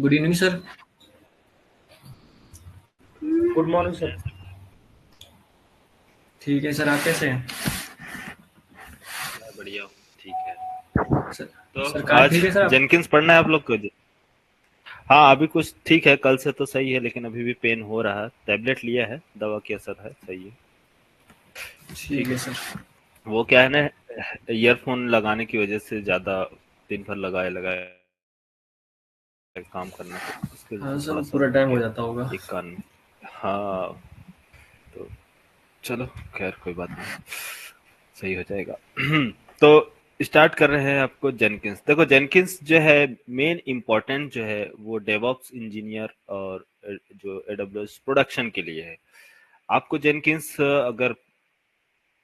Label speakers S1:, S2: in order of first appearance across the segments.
S1: Good evening sir.
S2: Good morning sir.
S1: ठीक है sir, आप कैसे हैं?
S2: मैं बढ़िया हूँ। ठीक है।
S1: सर,
S2: तो
S1: सरकार
S2: आज
S1: ठीक है सर आप?
S2: जेनकिंस पढ़ना है आप लोग को? हाँ, अभी कुछ ठीक है, कल से तो सही है, लेकिन अभी भी पेन हो रहा है। टैबलेट लिया है, दवा की असर है, सही है।
S1: ठीक
S2: ठीक
S1: है
S2: है।
S1: सर।
S2: वो क्या है ना, ईयरफोन लगाने की वजह से ज्यादा दिन भर लगाए लगाए काम करना, तो उसकी वजह
S1: हाँ
S2: से थोड़ा
S1: सर,
S2: सा
S1: पूरा
S2: हो
S1: टाइम हो
S2: गया
S1: जाता होगा।
S2: एक कान में। हाँ, तो चलो, खैर कोई बात नहीं, सही हो जाएगा। तो स्टार्ट कर रहे हैं आपको जेनकिंस। देखो, जेनकिंस जो है, मेन इम्पोर्टेंट जो है वो डेवऑप्स इंजीनियर और जो एडब्ल्यूएस प्रोडक्शन के लिए है। आपको जेनकिंस अगर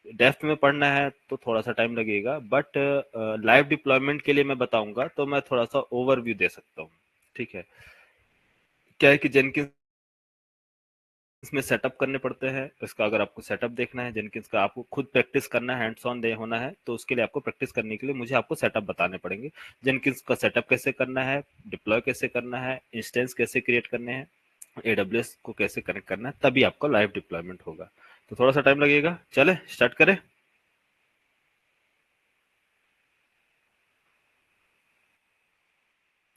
S2: डेप्थ में पढ़ना है तो थोड़ा सा टाइम लगेगा, बट लाइव डिप्लॉयमेंट के लिए मैं बताऊंगा तो मैं थोड़ा सा ओवरव्यू दे सकता हूँ। ठीक है। क्या है कि जेनकिंस इसमें सेटअप करने पड़ते हैं। इसका अगर आपको सेटअप देखना है जेनकिंस का, आपको खुद प्रैक्टिस करना है, हैंड्स ऑन दे होना है, तो उसके लिए आपको प्रैक्टिस करने के लिए मुझे आपको सेटअप बताने पड़ेंगे। जेनकिंस का सेटअप कैसे करना है, डिप्लॉय कैसे करना है, इंस्टेंस कैसे क्रिएट करने हैं, एडब्ल्यूएस को कैसे कनेक्ट करना है, तभी आपका लाइव डिप्लॉयमेंट होगा। तो थोड़ा सा टाइम लगेगा। चले स्टार्ट करें।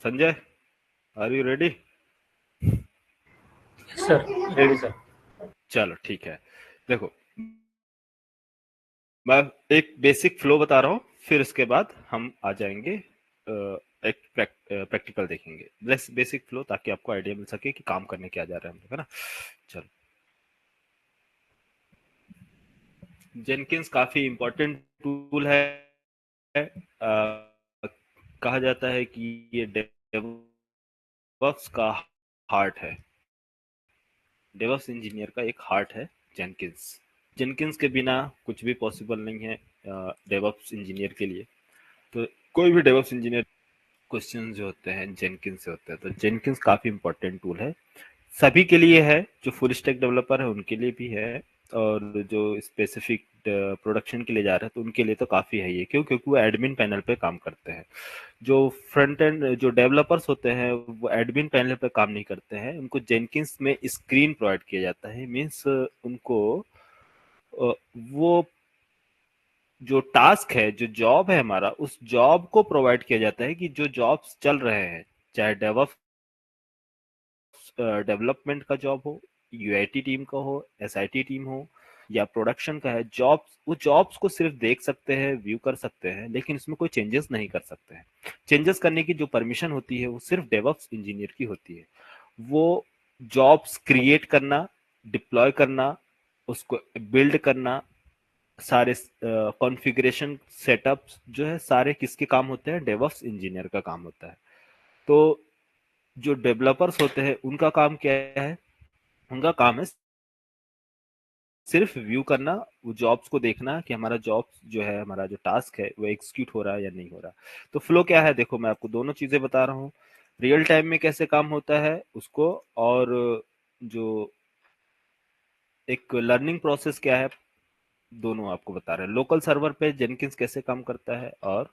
S2: Sanjay, are you ready?
S1: Sir, ready sir.
S2: चलो ठीक है। देखो, मैं एक बेसिक फ्लो बता रहा हूँ, फिर उसके बाद हम आ जाएंगे एक प्रैक्टिकल देखेंगे। बस बेसिक फ्लो, ताकि आपको आइडिया मिल सके कि काम करने क्या जा रहा है हम लोग, है ना। चलो, जेनकिंस काफी इंपॉर्टेंट टूल है। कहा जाता है कि ये डेवऑप्स का हार्ट है, डेवऑप्स इंजीनियर का एक हार्ट है जेनकिंस। जेनकिंस के बिना कुछ भी पॉसिबल नहीं है डेवऑप्स इंजीनियर के लिए। तो कोई भी डेवऑप्स इंजीनियर क्वेश्चन जो होते हैं जेनकिंस से होते हैं, तो जेनकिंस काफी इंपॉर्टेंट टूल है। सभी के लिए है, जो फुल स्टैक डेवलपर है उनके लिए भी है, और जो स्पेसिफिक प्रोडक्शन के लिए जा रहे हैं तो उनके लिए तो काफी है ये। क्यों? क्योंकि वो एडमिन पैनल पे काम करते हैं। जो फ्रंट एंड जो डेवलपर्स होते हैं वो एडमिन पैनल पे काम नहीं करते हैं, उनको जेनकिंस में स्क्रीन प्रोवाइड किया जाता है। मीन्स उनको वो जो टास्क है, जो जॉब है हमारा, उस जॉब को प्रोवाइड किया जाता है कि जो जॉब्स चल रहे हैं, चाहे डेवऑप्स डेवलपमेंट का जॉब हो, यूआईटी टीम का हो, एसआईटी टीम हो, या प्रोडक्शन का है, जॉब्स, वो जॉब्स को सिर्फ देख सकते हैं, व्यू कर सकते हैं, लेकिन इसमें कोई चेंजेस नहीं कर सकते हैं। चेंजेस करने की जो परमिशन होती है वो सिर्फ डेवऑप्स इंजीनियर की होती है। वो जॉब्स क्रिएट करना, डिप्लॉय करना, उसको बिल्ड करना, सारे कॉन्फ़िगरेशन सेटअप्स जो है सारे किसके काम होते हैं? डेवऑप्स इंजीनियर का काम होता है। तो जो डेवलपर्स होते हैं उनका काम क्या है? उनका काम है सिर्फ व्यू करना, वो जॉब्स को देखना कि हमारा जॉब जो है, हमारा जो टास्क है वो एग्जीक्यूट हो रहा है या नहीं हो रहा। तो फ्लो क्या है? देखो, मैं आपको दोनों चीजें बता रहा हूँ, रियल टाइम में कैसे काम होता है उसको, और जो एक लर्निंग प्रोसेस क्या है, दोनों आपको बता रहे हैं। लोकल सर्वर पे जेनकिंस कैसे काम करता है और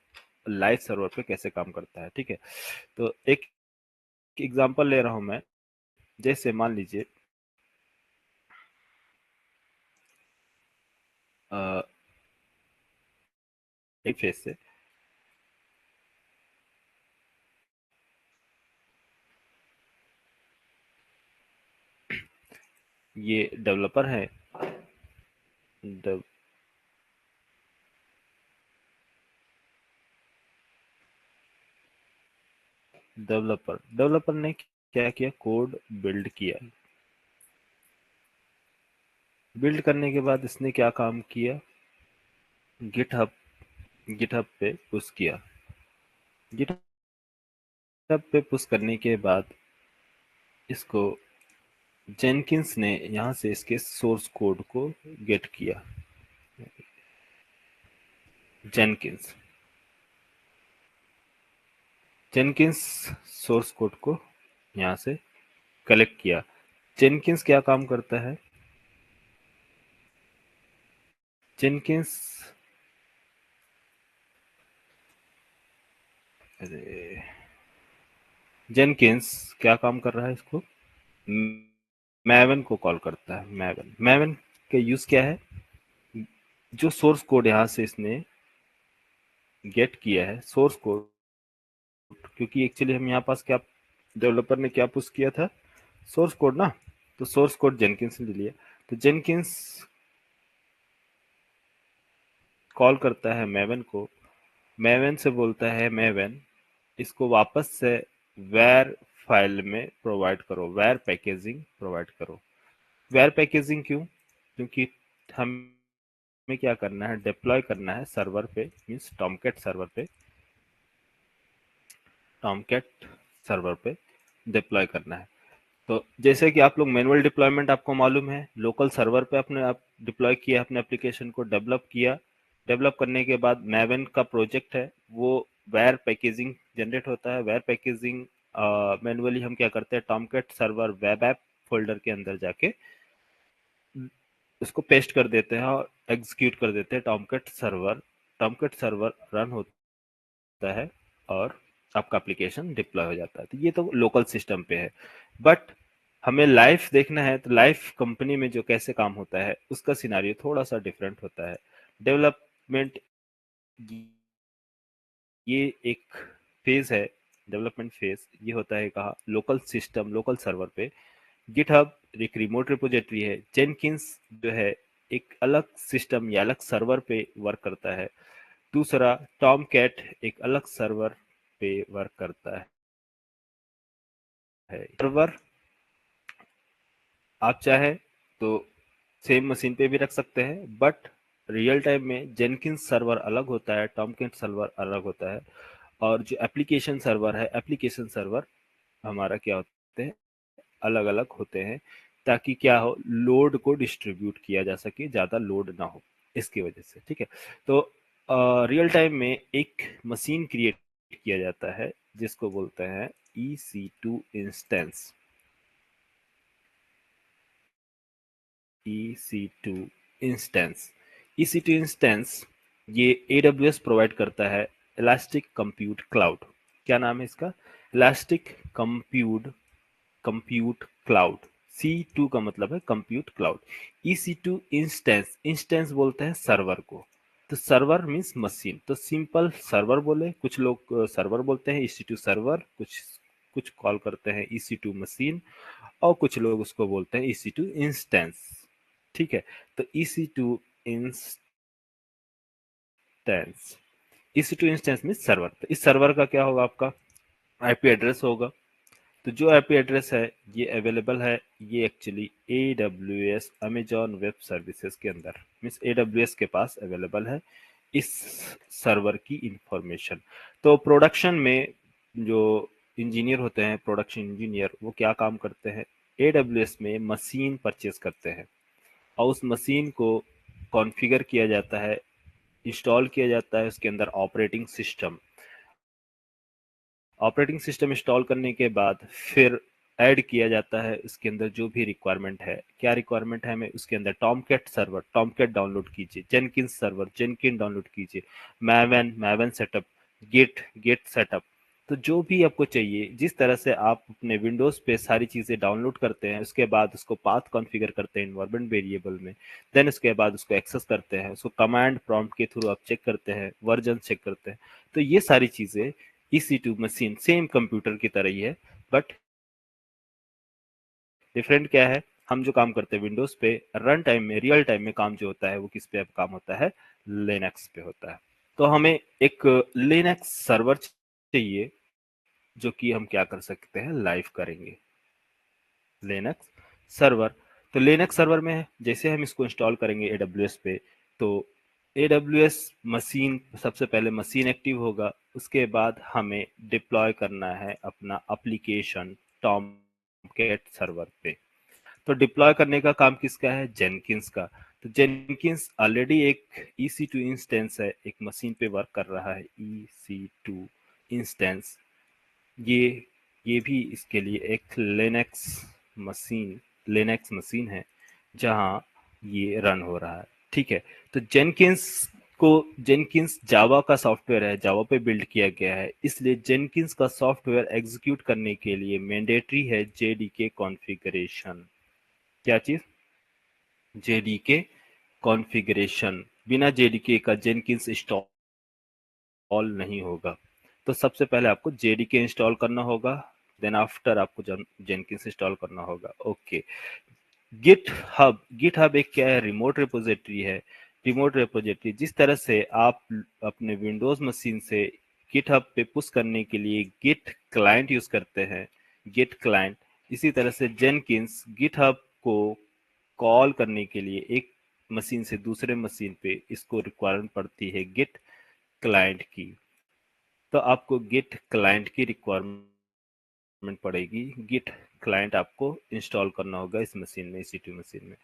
S2: लाइव सर्वर पे कैसे काम करता है। ठीक है। तो एक एग्जांपल ले रहा हूं मैं। जैसे मान लीजिए अ, एक फेज से ये डेवलपर है, डेवलपर ने क्या किया? कोड बिल्ड किया। बिल्ड करने के बाद इसने क्या काम किया? गिटहब गिटहब पे पुश किया। गिटहब पे पुश करने के बाद इसको जेनकिंस ने यहाँ से इसके सोर्स कोड को गेट किया। जेनकिंस जेनकिंस सोर्स कोड को यहाँ से कलेक्ट किया। जेनकिंस क्या काम करता है? जेनकिंस, अरे जेनकिंस क्या काम कर रहा है, इसको मैवन को कॉल करता है। मैवन मैवन का यूज क्या है, जो सोर्स कोड यहाँ से इसने गेट किया है, सोर्स कोड, क्योंकि एक्चुअली हम यहाँ पास क्या, डेवलपर ने क्या पुश किया था, सोर्स कोड ना, तो सोर्स कोड जेनकिंस ने लिया। तो जेनकिंस कॉल करता है मैवन को, मैवन से बोलता है, मैवन इसको वापस से वेर फाइल में प्रोवाइड करो, वेर पैकेजिंग प्रोवाइड करो। वेर पैकेजिंग क्यों, क्योंकि हमें क्या करना है, डिप्लॉय करना है सर्वर पे, मीन्स टॉमकेट सर्वर पे, टॉमकेट सर्वर पे डिप्लॉय करना है। तो जैसे कि आप लोग मैनुअल डिप्लॉयमेंट आपको मालूम है, लोकल सर्वर पे अपने आप डिप्लॉय किया, अपने एप्लीकेशन को डेवलप किया, डेवलप करने के बाद मैवन का प्रोजेक्ट है, वो वेर पैकेजिंग जनरेट होता है। वेर पैकेजिंग मैनुअली हम क्या करते हैं, Tomcat server web app folder के अंदर जाके उसको पेस्ट कर देते हैं और एग्जीक्यूट कर देते हैं Tomcat server. Tomcat server run होता है और आपका एप्लीकेशन डिप्लॉय हो जाता है। तो ये तो लोकल सिस्टम पे है, बट हमें लाइव देखना है, तो लाइव कंपनी में जो कैसे काम होता है उसका सिनारियो थोड़ा सा डिफरेंट होता है। डेवलपमेंट, ये एक फेज है, डेवलपमेंट फेज ये होता है कहा लोकल सिस्टम, लोकल सर्वर पे। गिटहब एक रिमोट रिपोजिटरी है, जेनकिंस जो है एक अलग सिस्टम या अलग सर्वर पे वर्क करता है। दूसरा टॉम कैट एक अलग सर्वर पे वर्क करता है। सर्वर आप चाहे तो सेम मशीन पे भी रख सकते हैं, बट रियल टाइम में जेनकिंस सर्वर अलग होता है, टॉम कैट सर्वर अलग होता है। और जो एप्लीकेशन सर्वर है, एप्लीकेशन सर्वर हमारा क्या होते हैं, अलग अलग होते हैं, ताकि क्या हो, लोड को डिस्ट्रीब्यूट किया जा सके, ज़्यादा लोड ना हो इसकी वजह से। ठीक है, तो रियल टाइम में एक मशीन क्रिएट किया जाता है जिसको बोलते हैं EC2 instance. EC2 instance, EC2 instance ये AWS प्रोवाइड करता है, इलास्टिक कंप्यूट क्लाउड। क्या नाम है इसका, elastic compute compute cloud. C2 का मतलब है compute cloud. EC2 instance, instance बोलते हैं सर्वर को, तो सर्वर मीन्स मशीन, तो सिंपल सर्वर बोले, कुछ लोग सर्वर बोलते हैं EC2 सर्वर, कुछ कुछ कॉल करते हैं EC2 मशीन, और कुछ लोग उसको बोलते हैं EC2 इंस्टेंस। ठीक है, तो EC2 instance, EC2 instance means server. तो इस सर्वर का क्या होगा, आपका आईपी एड्रेस होगा। तो जो आईपी एड्रेस है ये अवेलेबल है, ये actually AWS Amazon web services के अंदर, मीन्स AWS के पास अवेलेबल है इस सर्वर की इंफॉर्मेशन। तो प्रोडक्शन में जो इंजीनियर होते हैं, प्रोडक्शन इंजीनियर, वो क्या काम करते हैं, AWS में मशीन परचेज करते हैं और उस मशीन को कॉन्फ़िगर किया जाता है, इंस्टॉल किया जाता है उसके अंदर operating system. Operating system install करने के बाद फिर ऐड किया जाता है इसके अंदर जो भी रिक्वायरमेंट है। क्या रिक्वायरमेंट है हमें, उसके अंदर टॉमकेट सर्वर, टॉमकेट डाउनलोड कीजिए, जेनकिंस सर्वर, जेनकिन डाउनलोड कीजिए, मैवन, मैवन सेटअप, गिट, गिट सेटअप। तो जो भी आपको चाहिए, जिस तरह से आप अपने विंडोज पे सारी चीजें डाउनलोड करते हैं, उसके बाद उसको पाथ कॉन्फ़िगर करते हैं इन्वायरमेंट वेरिएबल में, देन उसके बाद उसको एक्सेस करते हैं, उसको कमांड प्रॉम्प्ट के थ्रू आप चेक करते हैं, वर्जन चेक करते हैं। तो ये सारी चीजें EC2 मशीन सेम कंप्यूटर की तरह ही है, बट डिफरेंट क्या है, हम जो काम करते हैं विंडोज पे, रन टाइम में, रियल टाइम में काम जो होता है वो किस पे काम होता है, लिनक्स पे होता है। तो हमें एक लिनक्स सर्वर चाहिए जो कि हम क्या कर सकते हैं, लाइव करेंगे लिनक्स सर्वर। तो लिनक्स सर्वर में जैसे हम इसको इंस्टॉल करेंगे AWS पे, तो AWS मशीन, सबसे पहले मशीन एक्टिव होगा, उसके बाद हमें डिप्लॉय करना है अपना एप्लीकेशन टॉमकेट सर्वर पे। तो डिप्लॉय करने का काम किसका है, जेनकिंस का। तो जेनकिंस ऑलरेडी एक EC2 इंस्टेंस है, एक मशीन पे वर्क कर रहा है, EC2 इंस्टेंस। ये ये भी इसके लिए एक मशीन लिनक्स मशीन है जहां ये रन हो रहा है। ठीक है, तो जेनकिंस को जेनकिंस जावा का सॉफ्टवेयर है, जावा पे बिल्ड किया गया है, इसलिए जेनकिंस का सॉफ्टवेयर एग्जीक्यूट करने के लिए मैंडेटरी है जेडीके कॉन्फ़िगरेशन। क्या चीज? JDK configuration. बिना जेडीके का जेनकिंस इंस्टॉल नहीं होगा। तो सबसे पहले आपको जेडीके इंस्टॉल करना होगा, देन आफ्टर आपको जेनकिंस इंस्टॉल करना होगा। ओके। गिट हब एक क्या है? रिमोट रिपोजिटरी है। रिमोट रिपोजिटरी जिस तरह से आप अपने विंडोज मशीन से गिट हब पे पुश करने के लिए गिट क्लाइंट यूज करते हैं, गिट क्लाइंट, इसी तरह से जेनकिंस गिट हब को कॉल करने के लिए एक मशीन से दूसरे मशीन पे इसको रिक्वायरमेंट पड़ती है गिट क्लाइंट की। तो आपको गिट क्लाइंट की रिक्वायरमेंट पड़ेगी, गिट क्लाइंट आपको इंस्टॉल करना होगा इस मशीन में, EC2 मशीन में।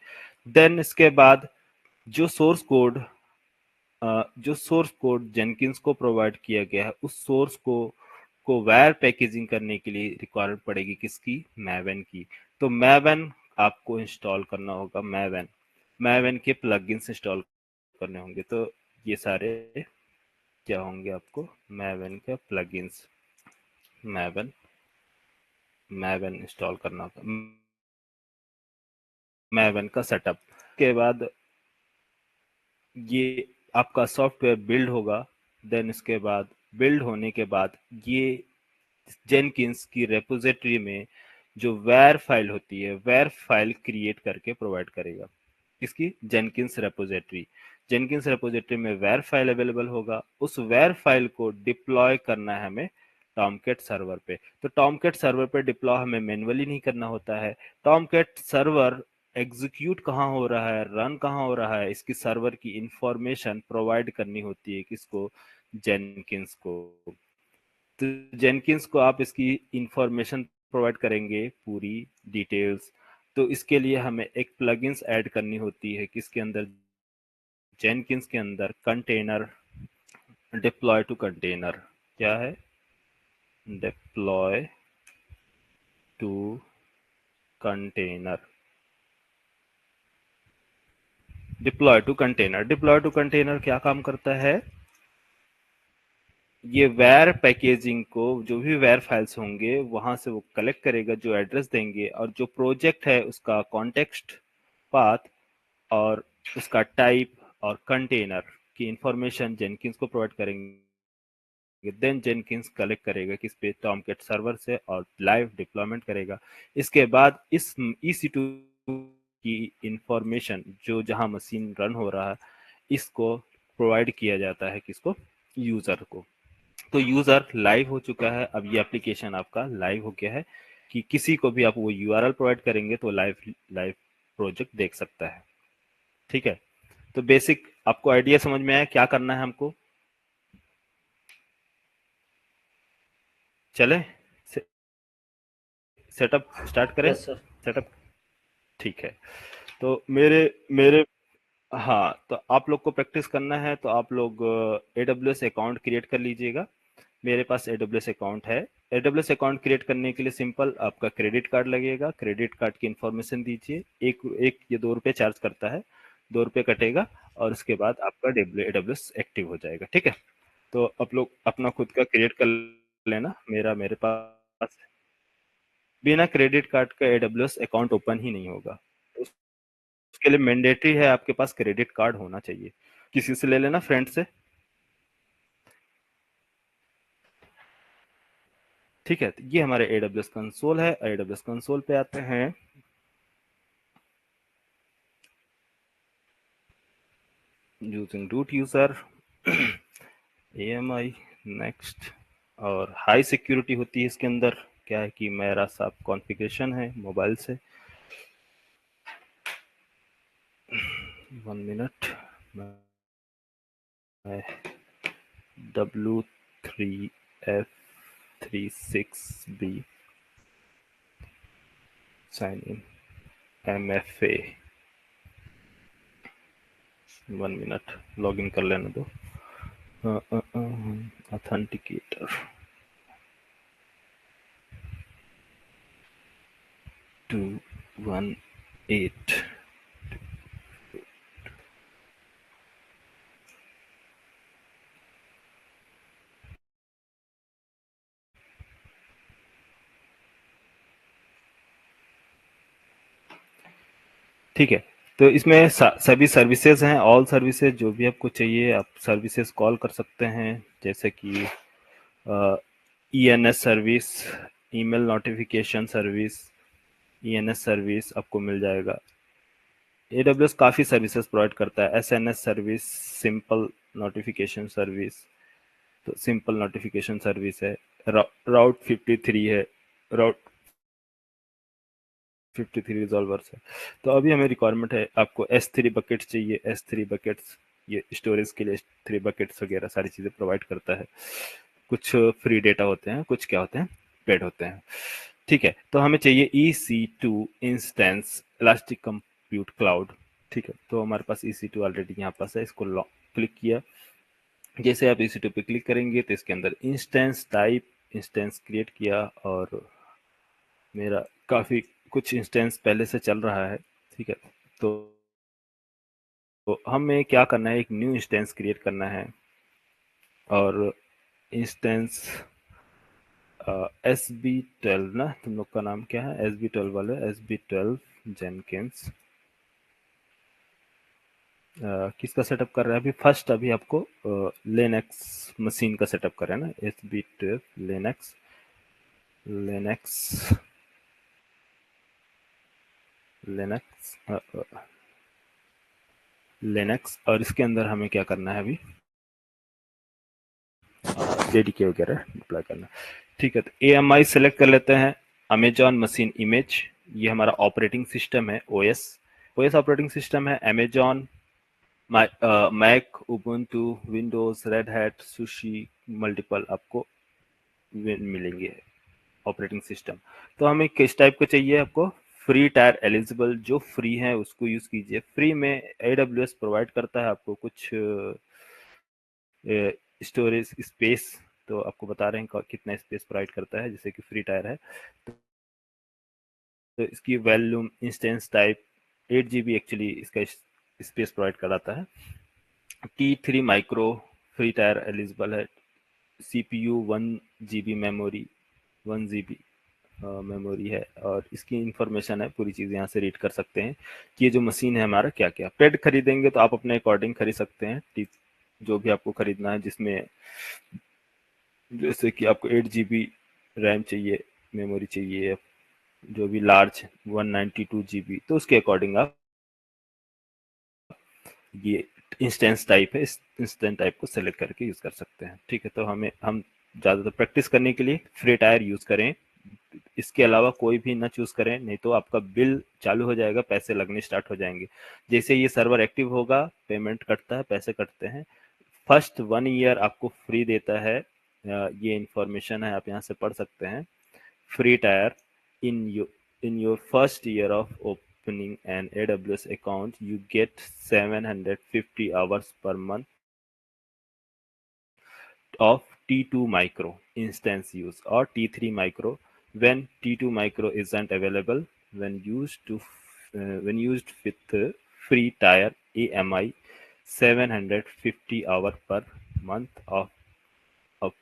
S2: देन इसके बाद जो सोर्स कोड जेनकिंस को प्रोवाइड किया गया है, उस सोर्स को वायर पैकेजिंग करने के लिए रिक्वायरमेंट पड़ेगी किसकी? मैवन की। तो मैवन आपको इंस्टॉल करना होगा, मैवन मैवन के प्लगइन्स इंस्टॉल करने होंगे। तो ये सारे क्या होंगे? आपको मैवन के प्लगइन्स, मैवन मैवन इंस्टॉल करना होगा, मैवन का सेटअप के बाद ये आपका सॉफ्टवेयर बिल्ड होगा। देन इसके बाद बिल्ड होने के बाद ये जेनकिंस की रेपोजिटरी में जो वैर फाइल होती है, वैर फाइल क्रिएट करके प्रोवाइड करेगा। किसकी? Jenkins repository. जेनकिंस रेपोजिटरी में वैर फाइल अवेलेबल होगा। उस वैर फाइल को डिप्लॉय करना है हमें टॉमकेट सर्वर पे। तो टॉमकेट सर्वर पे डिप्लॉय हमें मैन्युअली नहीं करना होता है। टॉमकेट सर्वर एग्जीक्यूट कहाँ हो रहा है, रन कहाँ हो रहा है, इसकी सर्वर की इंफॉर्मेशन प्रोवाइड करनी होती है किसको? जेनकिंस को। तो जेनकिंस को आप इसकी इंफॉर्मेशन प्रोवाइड करेंगे, पूरी डिटेल्स। तो इसके लिए हमें एक प्लगइन्स ऐड करनी होती है किसके अंदर? जेनकिंस के अंदर, कंटेनर, डिप्लॉय टू कंटेनर। क्या है? Deploy to container. Deploy to container क्या काम करता है? ये वैर पैकेजिंग को, जो भी वैर फाइल्स होंगे वहां से वो कलेक्ट करेगा, जो एड्रेस देंगे, और जो प्रोजेक्ट है उसका कॉन्टेक्स्ट पाथ और उसका टाइप और कंटेनर की इंफॉर्मेशन जेनकिंस को प्रोवाइड करेंगे। देन जेनकिंस कलेक्ट करेगा किस पे? टॉमकेट सर्वर से, और लाइव डिप्लॉयमेंट करेगा। इसके बाद इस EC2 की इंफॉर्मेशन जो जहां मशीन रन हो रहा है, इसको प्रोवाइड किया जाता है किसको? यूजर को। तो यूजर लाइव हो चुका है, अब ये एप्लीकेशन आपका लाइव हो गया है कि किसी को भी आप वो URL प्रोवाइड करेंगे तो लाइव लाइव प्रोजेक्ट देख सकता है। ठीक है। तो बेसिक आपको आइडिया समझ में आया क्या करना है हमको? चले सेटअप स्टार्ट करें?
S1: Yes sir.
S2: सेटअप। ठीक है। तो मेरे मेरे हाँ, तो आप लोग को प्रैक्टिस करना है तो आप लोग AWS अकाउंट क्रिएट कर लीजिएगा। मेरे पास AWS अकाउंट है। AWS अकाउंट क्रिएट करने के लिए सिंपल आपका क्रेडिट कार्ड लगेगा, क्रेडिट कार्ड की इंफॉर्मेशन दीजिए। एक एक ये ₹2 चार्ज करता है, ₹2 कटेगा, और उसके बाद आपका AWS एक्टिव हो जाएगा। ठीक है। तो आप लोग अपना खुद का क्रिएट कर लेना। मेरे पास बिना क्रेडिट कार्ड का AWS अकाउंट ओपन ही नहीं होगा। उसके लिए मैंडेटरी है आपके पास क्रेडिट कार्ड होना चाहिए। किसी से ले लेना, फ्रेंड से। ठीक है। तो ये हमारे AWS कंसोल है। AWS कंसोल पे आते हैं। Using root user, AMI, next, और हाई सिक्योरिटी होती है इसके अंदर। क्या है कि मेरा सब कॉन्फ़िगरेशन है मोबाइल से। 1 मिनट। मैं W3F36B sign in, MFA। 1 minute, log in कर लेने दो। ऑथेंटिकेटर 218। ठीक है। तो इसमें सभी सर्विसेज हैं, ऑल सर्विसेज जो भी आपको चाहिए आप सर्विसेज कॉल कर सकते हैं, जैसे कि ENS service, email notification service, ENS service आपको मिल जाएगा। एडब्ल्यूएस काफ़ी सर्विसेज प्रोवाइड करता है, SNS service, simple notification service, तो सिंपल नोटिफिकेशन सर्विस है, राउट 53 है, राउट 53 रिजॉल्वर्स है। तो अभी हमें रिक्वायरमेंट है, आपको S3 बकेट्स चाहिए, S3 बकेट्स ये स्टोरेज के लिए S3 बकेट्स वगैरह सारी चीज़ें प्रोवाइड करता है। कुछ फ्री डेटा होते हैं, कुछ क्या होते हैं, पेड होते हैं। ठीक है, तो हमें चाहिए EC2 instance elastic compute cloud. ठीक है, तो हमारे पास EC2 ऑलरेडी यहाँ पास है, इसको क्लिक किया। जैसे आप EC2 पे क्लिक करेंगे तो इसके अंदर इंस्टेंस टाइप, इंस्टेंस क्रिएट किया, और मेरा काफ़ी कुछ इंस्टेंस पहले से चल रहा है। ठीक है, तो हमें क्या करना है, एक न्यू इंस्टेंस क्रिएट करना है, और इंस्टेंस SB12 ना, तुम लोग का नाम क्या है, SB12 वाले, SB12 जेनकिंस। किसका सेटअप कर रहा है अभी, फर्स्ट अभी आपको लिनक्स मशीन का सेटअप कर रहा है ना, SB12 Linux, Linux, Linux, Linux, और इसके अंदर हमें क्या करना है अभी, जेडीके वगैरह अप्लाई करना। ठीक है, तो AMI सेलेक्ट कर लेते हैं, अमेजॉन मशीन इमेज, ये हमारा ऑपरेटिंग सिस्टम है, ओएस, ओएस ऑपरेटिंग सिस्टम है, Amazon, Mac, Ubuntu, Windows, Red Hat, SUSE, multiple आपको मिलेंगे ऑपरेटिंग सिस्टम। तो हमें किस टाइप का चाहिए आपको, फ्री टायर एलिजिबल, जो फ्री है उसको यूज कीजिए। फ्री में AWS प्रोवाइड करता है आपको कुछ स्टोरेज स्पेस, तो आपको बता रहे हैं कितना स्पेस प्रोवाइड करता है, जैसे कि फ्री टायर है तो इसकी volume, instance type 8 GB actually इसका स्पेस प्रोवाइड कराता है। T3 micro free tyre eligible है, CPU 1 GB memory, 1 GB memory है, और इसकी इंफॉर्मेशन है, पूरी चीज़ यहाँ से रीड कर सकते हैं कि ये जो मशीन है हमारा क्या क्या। पेड खरीदेंगे तो आप अपने अकॉर्डिंग खरीद सकते हैं, जो भी आपको खरीदना है, जिसमें जैसे कि आपको 8 GB रैम चाहिए, मेमोरी चाहिए, जो भी लार्ज 192 GB, तो उसके अकॉर्डिंग आप ये इंस्टेंस टाइप है, इस इंस्टेंस टाइप को सेलेक्ट करके यूज़ कर सकते हैं। ठीक है, तो हम ज़्यादातर प्रैक्टिस करने के लिए फ्री टायर यूज़ करें, इसके अलावा कोई भी ना चूज करें, नहीं तो आपका बिल चालू हो जाएगा, पैसे लगने स्टार्ट हो जाएंगे। जैसे ये सर्वर एक्टिव होगा, पेमेंट कटता है, पैसे कटते हैं। फर्स्ट 1 ईयर आपको फ्री देता है, ये इंफॉर्मेशन है, आप यहाँ से पढ़ सकते हैं। Free tyre in your first year of opening an AWS account, you get 750 hours per month of T2 micro instance use or T3 micro when T2 micro isn't available, when used with free tier AMI, 750 hour per month of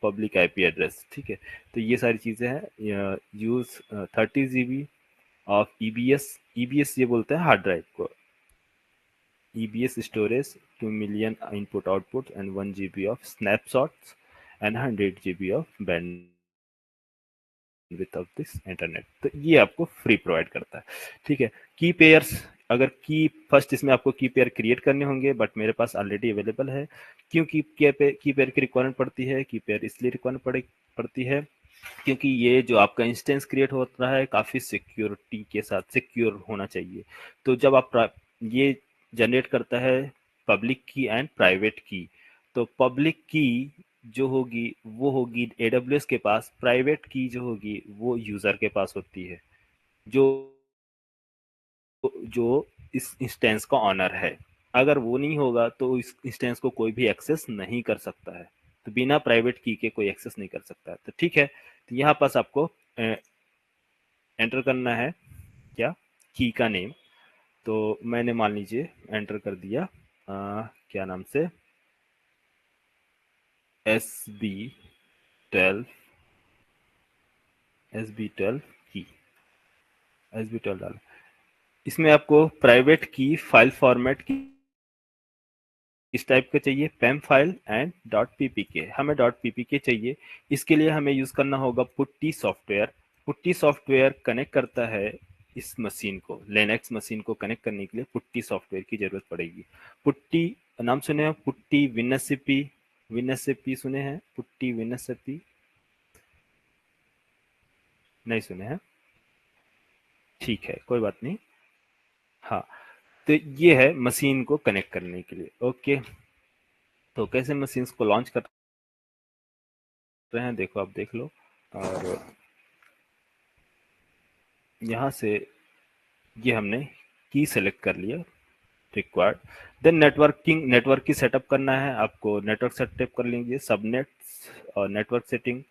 S2: public IP address. ठीक है, तो ये सारी चीज़ें हैं। Use 30 GB of EBS ये बोलते हैं हार्ड ड्राइव को, EBS storage 2 million input output and 1 GB of snapshots and 100 GB of band width of this internet, तो ये आपको फ्री प्रोवाइड करता है। ठीक है, की पेयर्स, अगर की फर्स्ट इसमें आपको की पेयर क्रिएट करने होंगे, बट मेरे पास ऑलरेडी अवेलेबल है। क्यों की पेयर की रिक्वायरमेंट पड़ती है, की पेयर इसलिए रिक्वायरमेंट पड़ती है क्योंकि ये जो आपका इंस्टेंस क्रिएट हो रहा है काफ़ी सिक्योरिटी के साथ सिक्योर होना चाहिए। तो जब आप ये जनरेट करता है पब्लिक की एंड प्राइवेट की, तो पब्लिक की जो होगी वो होगी AWS के पास, प्राइवेट की जो होगी वो यूज़र के पास होती है, जो जो इस इंस्टेंस का ऑनर है। अगर वो नहीं होगा तो इस इंस्टेंस को कोई भी एक्सेस नहीं कर सकता है, तो बिना प्राइवेट की के कोई एक्सेस नहीं कर सकता है। तो ठीक है, तो यहाँ पास आपको एंटर करना है क्या, की का नेम, तो मैंने मान लीजिए एंटर कर दिया क्या नाम से, SB12, SB12 की, SB12 डाला, इसमें आपको प्राइवेट की फाइल फॉर्मेट की इस टाइप का चाहिए, पैम फाइल एंड डॉट पीपीके। हमें डॉट पीपीके चाहिए। इसके लिए हमें यूज करना होगा putty software. Putty software connect करता है इस मशीन को, लिनक्स मशीन को कनेक्ट करने के लिए पुट्टी सॉफ्टवेयर की जरूरत पड़ेगी। पुट्टी नाम सुने हैं? पुट्टी विनएससीपी, विनएससीपी सुने हैं? पुट्टी विनएससीपी नहीं सुने हैं? ठीक है, कोई बात नहीं। हाँ, तो ये है मशीन को कनेक्ट करने के लिए। ओके, तो कैसे मशीन्स को लॉन्च कर रहे हैं देखो, आप देख लो। और यहाँ से ये हमने की सेलेक्ट कर लिया, रिक्वायर्ड। देन नेटवर्क की सेटअप करना है आपको। नेटवर्क सेटअप कर लीजिए, सबनेट और नेटवर्क सेटिंग।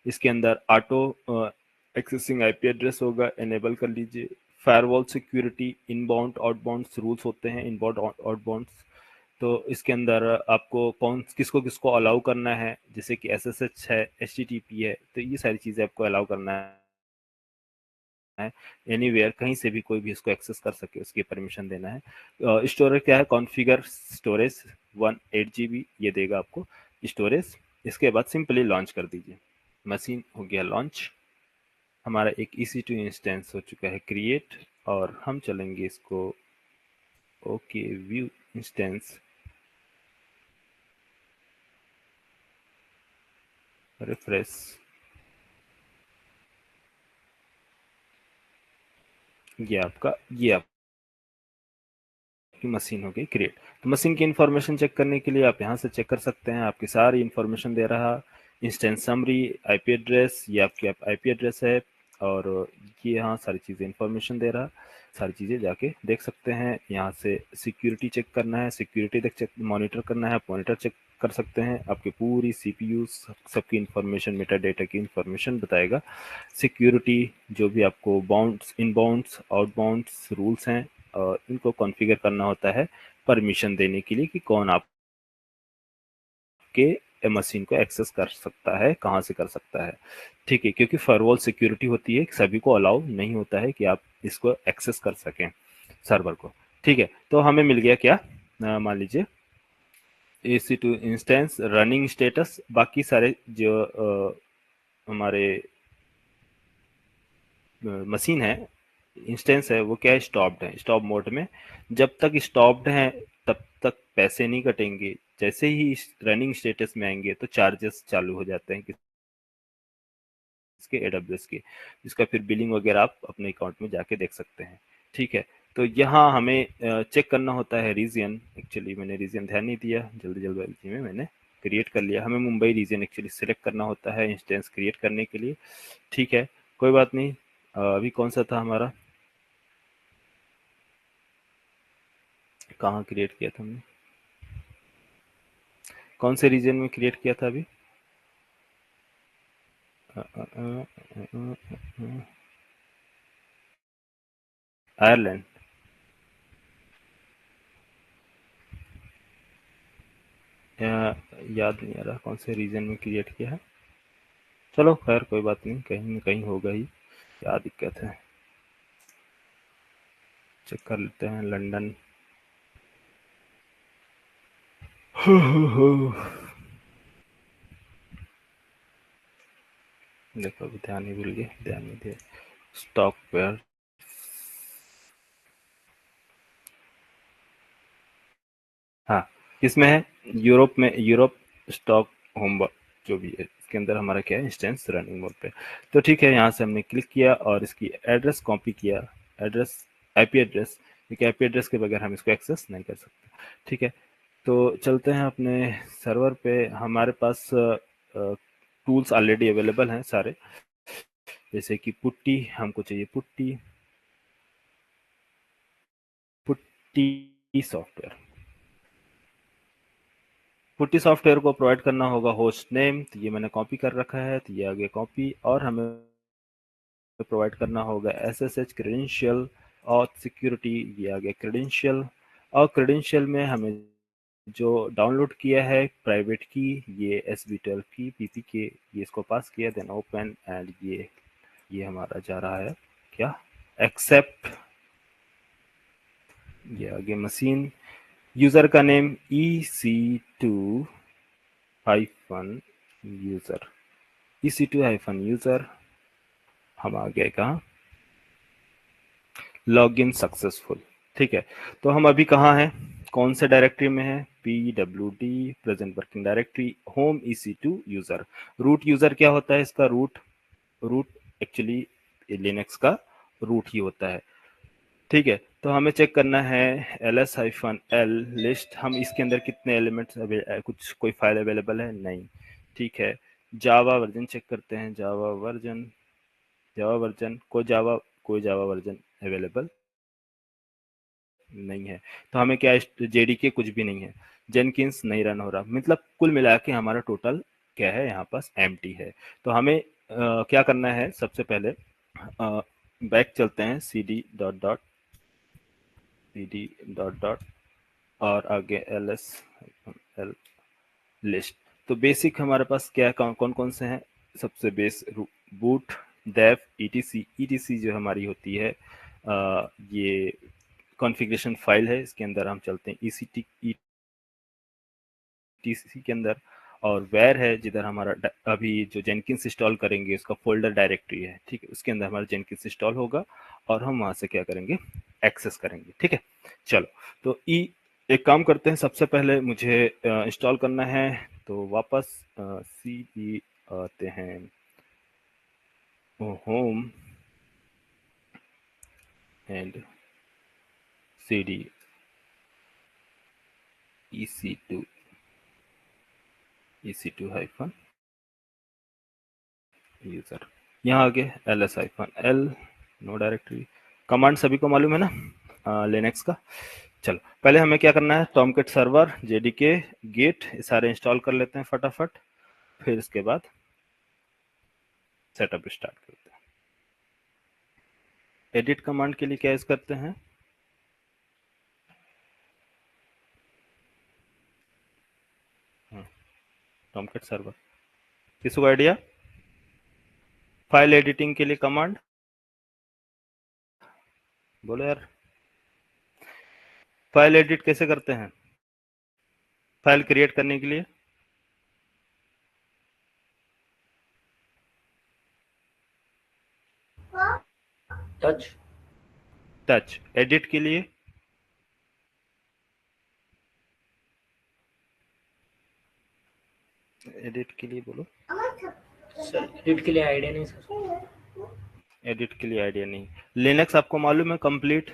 S2: इसके अंदर ऑटो एक्सेसिंग आईपी एड्रेस होगा, एनेबल कर लीजिए। Firewall security, inbound outbound rules होते हैं, इनबाउंड आउटबाउंड। तो इसके अंदर आपको कौन किसको किसको अलाउ करना है, जैसे कि एसएसएच है, एचटीटीपी है, तो ये सारी चीजें आपको अलाउ करना है। एनीवेयर, कहीं से भी कोई भी इसको एक्सेस कर सके, उसकी परमिशन देना है। स्टोरेज क्या है? कॉन्फ़िगर स्टोरेज 1 8 GB ये देगा आपको स्टोरेज। इसके बाद सिंपली लॉन्च कर दीजिए। मशीन हो गया लॉन्च। हमारा एक EC2 इंस्टेंस हो चुका है क्रिएट, और हम चलेंगे इसको ओके व्यू इंस्टेंस रिफ्रेश। ये आपकी मशीन हो गई क्रिएट। तो मशीन की इंफॉर्मेशन चेक करने के लिए आप यहाँ से चेक कर सकते हैं। आपकी सारी इंफॉर्मेशन दे रहा, इंस्टेंस समरी, आईपी एड्रेस, ये आपकी आईपी एड्रेस है, और ये यहाँ सारी चीज़ें इंफॉर्मेशन दे रहा। सारी चीज़ें जाके देख सकते हैं। यहाँ से सिक्योरिटी चेक करना है, सिक्योरिटी देख चेक मॉनिटर करना है, आप मॉनिटर चेक कर सकते हैं। आपकी पूरी सीपीयू सबकी इंफॉर्मेशन, मेटा डेटा की इंफॉर्मेशन बताएगा। सिक्योरिटी जो भी आपको बाउंड्स, इनबाउंड्स, आउटबाउंड्स रूल्स हैं, इनको कॉन्फ़िगर करना होता है परमिशन देने के लिए कि कौन आपके मशीन को एक्सेस कर सकता है, कहाँ से कर सकता है। ठीक है, क्योंकि फर्वॉल सिक्योरिटी होती है, सभी को अलाउ नहीं होता है कि आप इसको एक्सेस कर सकें सर्वर को। ठीक है, तो हमें मिल गया क्या, मान लीजिए EC2 इंस्टेंस रनिंग स्टेटस। बाकी सारे जो हमारे मशीन है, इंस्टेंस है, वो क्या है, स्टॉप्ड है, स्टॉप मोड में। जब तक स्टॉप्ड है तब तक पैसे नहीं कटेंगे। जैसे ही रनिंग स्टेटस में आएंगे तो चार्जेस चालू हो जाते हैं इसके AWS के, जिसका फिर बिलिंग वगैरह आप अपने अकाउंट में जाके देख सकते हैं। ठीक है, तो यहाँ हमें चेक करना होता है रीजन। एक्चुअली मैंने रीजन ध्यान नहीं दिया, जल्दी में मैंने क्रिएट कर लिया। हमें मुंबई रीजन एक्चुअली सिलेक्ट करना होता है इंस्टेंस क्रिएट करने के लिए। ठीक है, कोई बात नहीं। अभी कौन सा था हमारा, कहाँ क्रिएट किया था हमने, कौन से रीजन में क्रिएट किया था अभी? आयरलैंड। याद नहीं आ रहा कौन से रीजन में क्रिएट किया है। चलो खैर कोई बात नहीं, कहीं न कहीं होगा ही। क्या दिक्कत है, चेक कर लेते हैं। लंदन। देखो अभी ध्यान नहीं, भूल गए, ध्यान नहीं दिया। स्टॉक पेयर, हाँ, किसमें है? यूरोप में, यूरोप स्टॉक होम जो भी है, इसके अंदर हमारा क्या है, इंस्टेंस रनिंग मोड पे। तो ठीक है, यहाँ से हमने क्लिक किया और इसकी एड्रेस कॉपी किया। एड्रेस, आईपी एड्रेस, क्योंकि आईपी एड्रेस के बगैर हम इसको एक्सेस नहीं कर सकते। ठीक है, तो चलते हैं अपने सर्वर पे। हमारे पास टूल्स ऑलरेडी अवेलेबल हैं सारे, जैसे कि पुट्टी, हमको चाहिए putty, putty software. Putty software को प्रोवाइड करना होगा होस्ट नेम, तो ये मैंने कॉपी कर रखा है, तो ये आगे कॉपी। और हमें प्रोवाइड करना होगा SSH क्रेडेंशियल और सिक्योरिटी, ये आगे क्रेडेंशियल। और क्रेडेंशियल में हमें जो डाउनलोड किया है प्राइवेट की, ये SB12 की PPK, ये इसको पास किया, देन ओपन, एंड ये हमारा जा रहा है क्या, एक्सेप्ट ये आगे मशीन, यूजर का name EC2 hyphen user, EC2 hyphen user. हम आ गए कहाँ, लॉग इन सक्सेसफुल। ठीक है, तो हम अभी कहाँ हैं, कौन से डायरेक्टरी में है, PWD present working directory, home EC2 user. Root user क्या होता है इसका, रूट, रूट एक्चुअली लिनक्स का रूट ही होता है। ठीक है, तो हमें चेक करना है ls-l लिस्ट, हम इसके अंदर कितने एलिमेंट्स, कुछ कोई फाइल अवेलेबल है, नहीं। ठीक है, जावा वर्जन चेक करते हैं, जावा वर्जन, जावा वर्जन, कोई जावा वर्जन अवेलेबल नहीं है। तो हमें क्या, JDK कुछ भी नहीं है, जेनकिंस नहीं रन हो रहा, मतलब कुल मिला के हमारा टोटल क्या है, यहाँ पास एम्प्टी है। तो हमें क्या करना है, सबसे पहले बैक चलते हैं, cd डॉट और आगे ls-l लिस्ट। तो बेसिक हमारे पास क्या कौन कौन से हैं, सबसे बेस बूट, dev, etc जो हमारी होती है ये कॉन्फ़िगरेशन फाइल है, इसके अंदर हम चलते हैं etc के अंदर, और वेयर है जिधर हमारा अभी जो जेनकिंस इंस्टॉल करेंगे उसका फोल्डर डायरेक्टरी है। ठीक है, उसके अंदर हमारा जेनकिंस इंस्टॉल होगा और हम वहां से क्या करेंगे, एक्सेस करेंगे। ठीक है, चलो, तो एक काम करते हैं, सबसे पहले मुझे इंस्टॉल करना है, तो वापस CD आते हैं, home and CD EC2 hyphen user, यहाँ आगे ls-l, नो डायरेक्टरी। कमांड सभी को मालूम है ना लिनक्स का। चलो, पहले हमें क्या करना है, टॉमकेट सर्वर, JDK, गेट, सारे इंस्टॉल कर लेते हैं फटाफट, फिर इसके बाद सेटअप स्टार्ट करते हैं। एडिट कमांड के लिए क्या यूज करते हैं, टॉमकेट सर्वर। किसी को आइडिया, फाइल एडिटिंग के लिए कमांड बोलो यार, फाइल एडिट कैसे करते हैं, फाइल क्रिएट करने के लिए
S1: टच।
S2: टच, एडिट के लिए एडिट के लिए बोलो,
S1: सर एडिट के लिए आइडिया नहीं सर।
S2: एडिट के लिए आइडिया नहीं। लिनक्स आपको मालूम है कंप्लीट,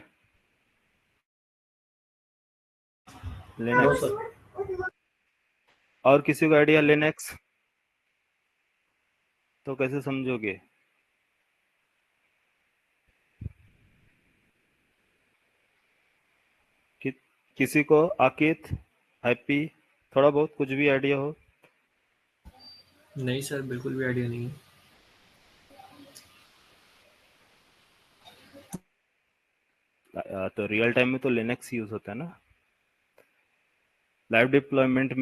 S1: नो
S2: लिनक्स,
S1: सर।
S2: और किसी को आइडिया लिनक्स, तो कैसे समझोगे, कि, किसी को, आकित, हैप्पी, थोड़ा बहुत कुछ भी आइडिया हो।
S1: नहीं सर, बिल्कुल भी आइडिया नहीं है।
S2: तो रियल टाइम में तो लिनक्स यूज होता है ना, लाइव डिप्लॉयमेंट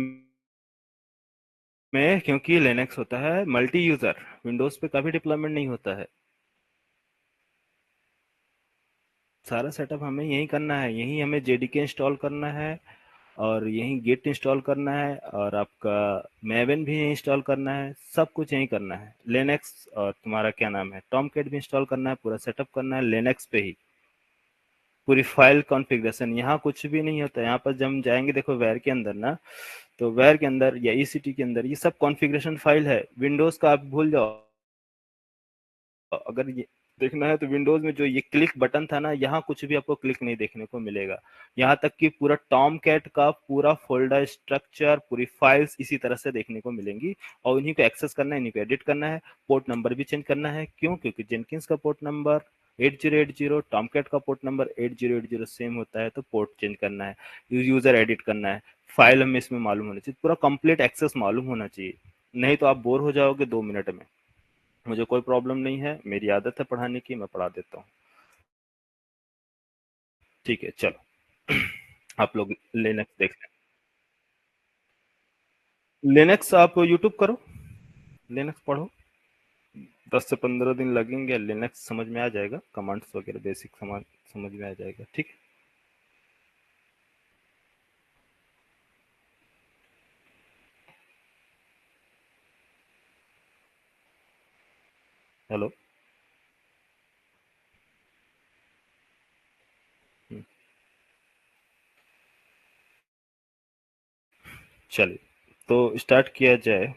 S2: में, क्योंकि लिनक्स होता है मल्टी यूजर, विंडोज पे कभी डिप्लॉयमेंट नहीं होता है। सारा सेटअप हमें यही करना है, यही हमें JDK इंस्टॉल करना है, और यही गिट इंस्टॉल करना है, और आपका मेवन भी इंस्टॉल करना है, सब कुछ यही करना है। लिनक्स और तुम्हारा क्या नाम है, टॉमकेट भी इंस्टॉल करना है, पूरा सेटअप करना है लिनक्स पे ही, पूरी फाइल कॉन्फ़िगरेशन। यहाँ कुछ भी नहीं होता, यहाँ पर जब हम जाएंगे देखो वेर के अंदर ना, तो वेर के अंदर या ECT के अंदर ये सब कॉन्फ़िगरेशन फाइल है। विंडोज का आप भूल जाओ, अगर ये देखना है तो विंडोज में जो ये क्लिक बटन था ना, यहाँ कुछ भी आपको क्लिक नहीं देखने को मिलेगा। यहाँ तक कि पूरा टॉम कैट का पूरा फोल्डर स्ट्रक्चर, पूरी फाइल्स इसी तरह से देखने को मिलेंगी, और इन्हीं को एक्सेस करना है, इन्हीं को एडिट करना है। पोर्ट नंबर भी चेंज करना है, क्यों, क्योंकि जेनकिंस का पोर्ट नंबर 8080, टॉम कैट का पोर्ट नंबर 8080 सेम होता है, तो पोर्ट चेंज करना है, यूजर एडिट करना है, फाइल हमें इसमें मालूम होना चाहिए, पूरा कंप्लीट एक्सेस मालूम होना चाहिए, नहीं तो आप बोर हो जाओगे 2 मिनट में। मुझे कोई प्रॉब्लम नहीं है, मेरी आदत है पढ़ाने की, मैं पढ़ा देता हूँ। ठीक है, चलो आप लोग लिनक्स देख लें, लिनक्स आप यूट्यूब करो, लिनक्स पढ़ो, 10 से 15 दिन लगेंगे, लिनक्स समझ में आ जाएगा, कमांड्स वगैरह बेसिक समझ में आ जाएगा। ठीक है, हेलो। चलिए, तो स्टार्ट किया जाए।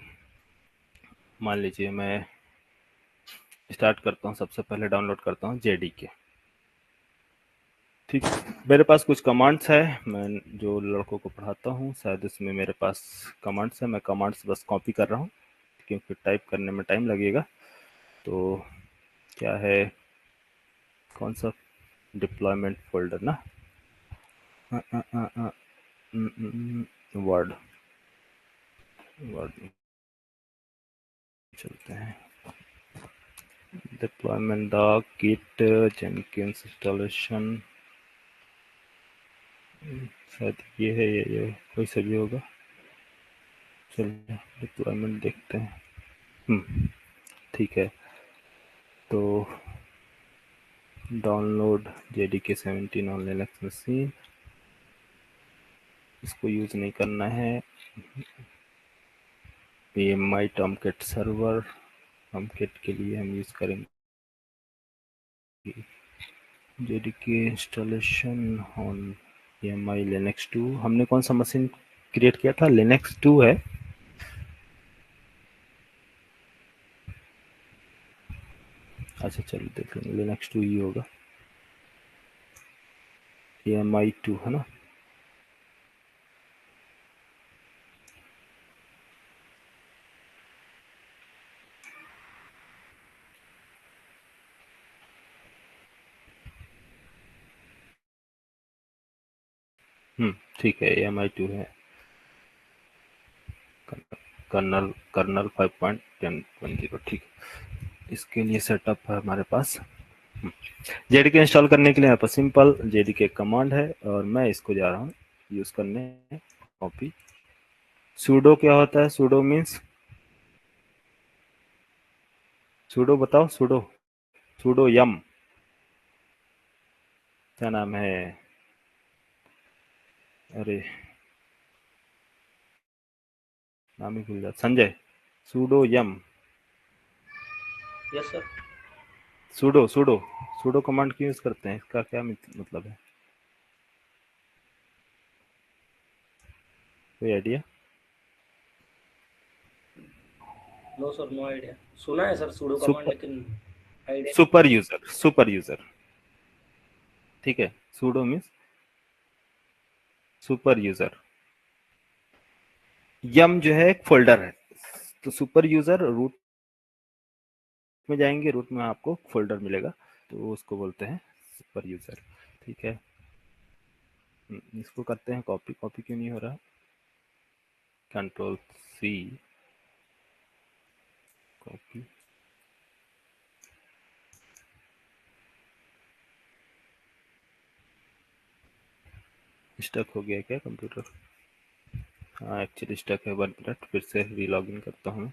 S2: मान लीजिए मैं स्टार्ट करता हूँ, सबसे पहले डाउनलोड करता हूँ जेडीके। ठीक है, मेरे पास कुछ कमांड्स है, मैं जो लड़कों को पढ़ाता हूँ शायद इसमें मेरे पास कमांड्स है, मैं कमांड्स बस कॉपी कर रहा हूँ क्योंकि टाइप करने में टाइम लगेगा। तो क्या है, कौन सा डिप्लॉयमेंट फोल्डर ना, वर्ड, वर्ड में चलते हैं। Deployment doc git Jenkins installation, शायद ये है, ये कोई सा भी होगा। चलिए डिप्लॉयमेंट देखते हैं। ठीक है, तो download JDK 17 on Linux machine, इसको यूज नहीं करना है। PMI टॉमकेट सर्वर, टॉमकेट के लिए हम यूज करेंगे JDK installation on PMI Linux 2। हमने कौन सा मशीन क्रिएट किया था, लिनक्स 2 है। अच्छा चलो देख लेंगे, लिनक्स 2 ही होगा, PMI 2 है ना। ठीक है, AMI 2 है। कर्नल कर्नल 5.10.0, ठीक है। इसके लिए सेटअप है हमारे पास। जेडीके इंस्टॉल करने के लिए यहाँ पर सिंपल जेडीके कमांड है और मैं इसको जा रहा हूँ यूज करने। कॉपी। सूडो क्या होता है, सूडो मीन्स, सूडो बताओ, सूडो, सूडो यम, क्या नाम है, अरे नाम ही भूल जाता, Sanjay. Sudo yum,
S1: yes sir.
S2: Sudo sudo sudo command क्यों यूज करते हैं, इसका क्या मतलब है, कोई idea?
S1: No sir, no idea. सुना है सर सूडो कमांड,
S2: सुपर,
S1: लेकिन आइडिया नहीं।
S2: सुपर यूजर, सुपर यूजर, ठीक है। Sudo means super user, yum जो है एक फोल्डर है, तो सुपर यूजर रूट में जाएंगे, रूट में आपको फोल्डर मिलेगा, तो उसको बोलते हैं सुपर यूजर। ठीक है, इसको करते हैं कॉपी, कॉपी क्यों नहीं हो रहा, Ctrl+C, कॉपी। स्टक हो गया क्या कंप्यूटर? हाँ एक्चुअली स्टक है, 1 मिनट, फिर से री इन करता हूँ।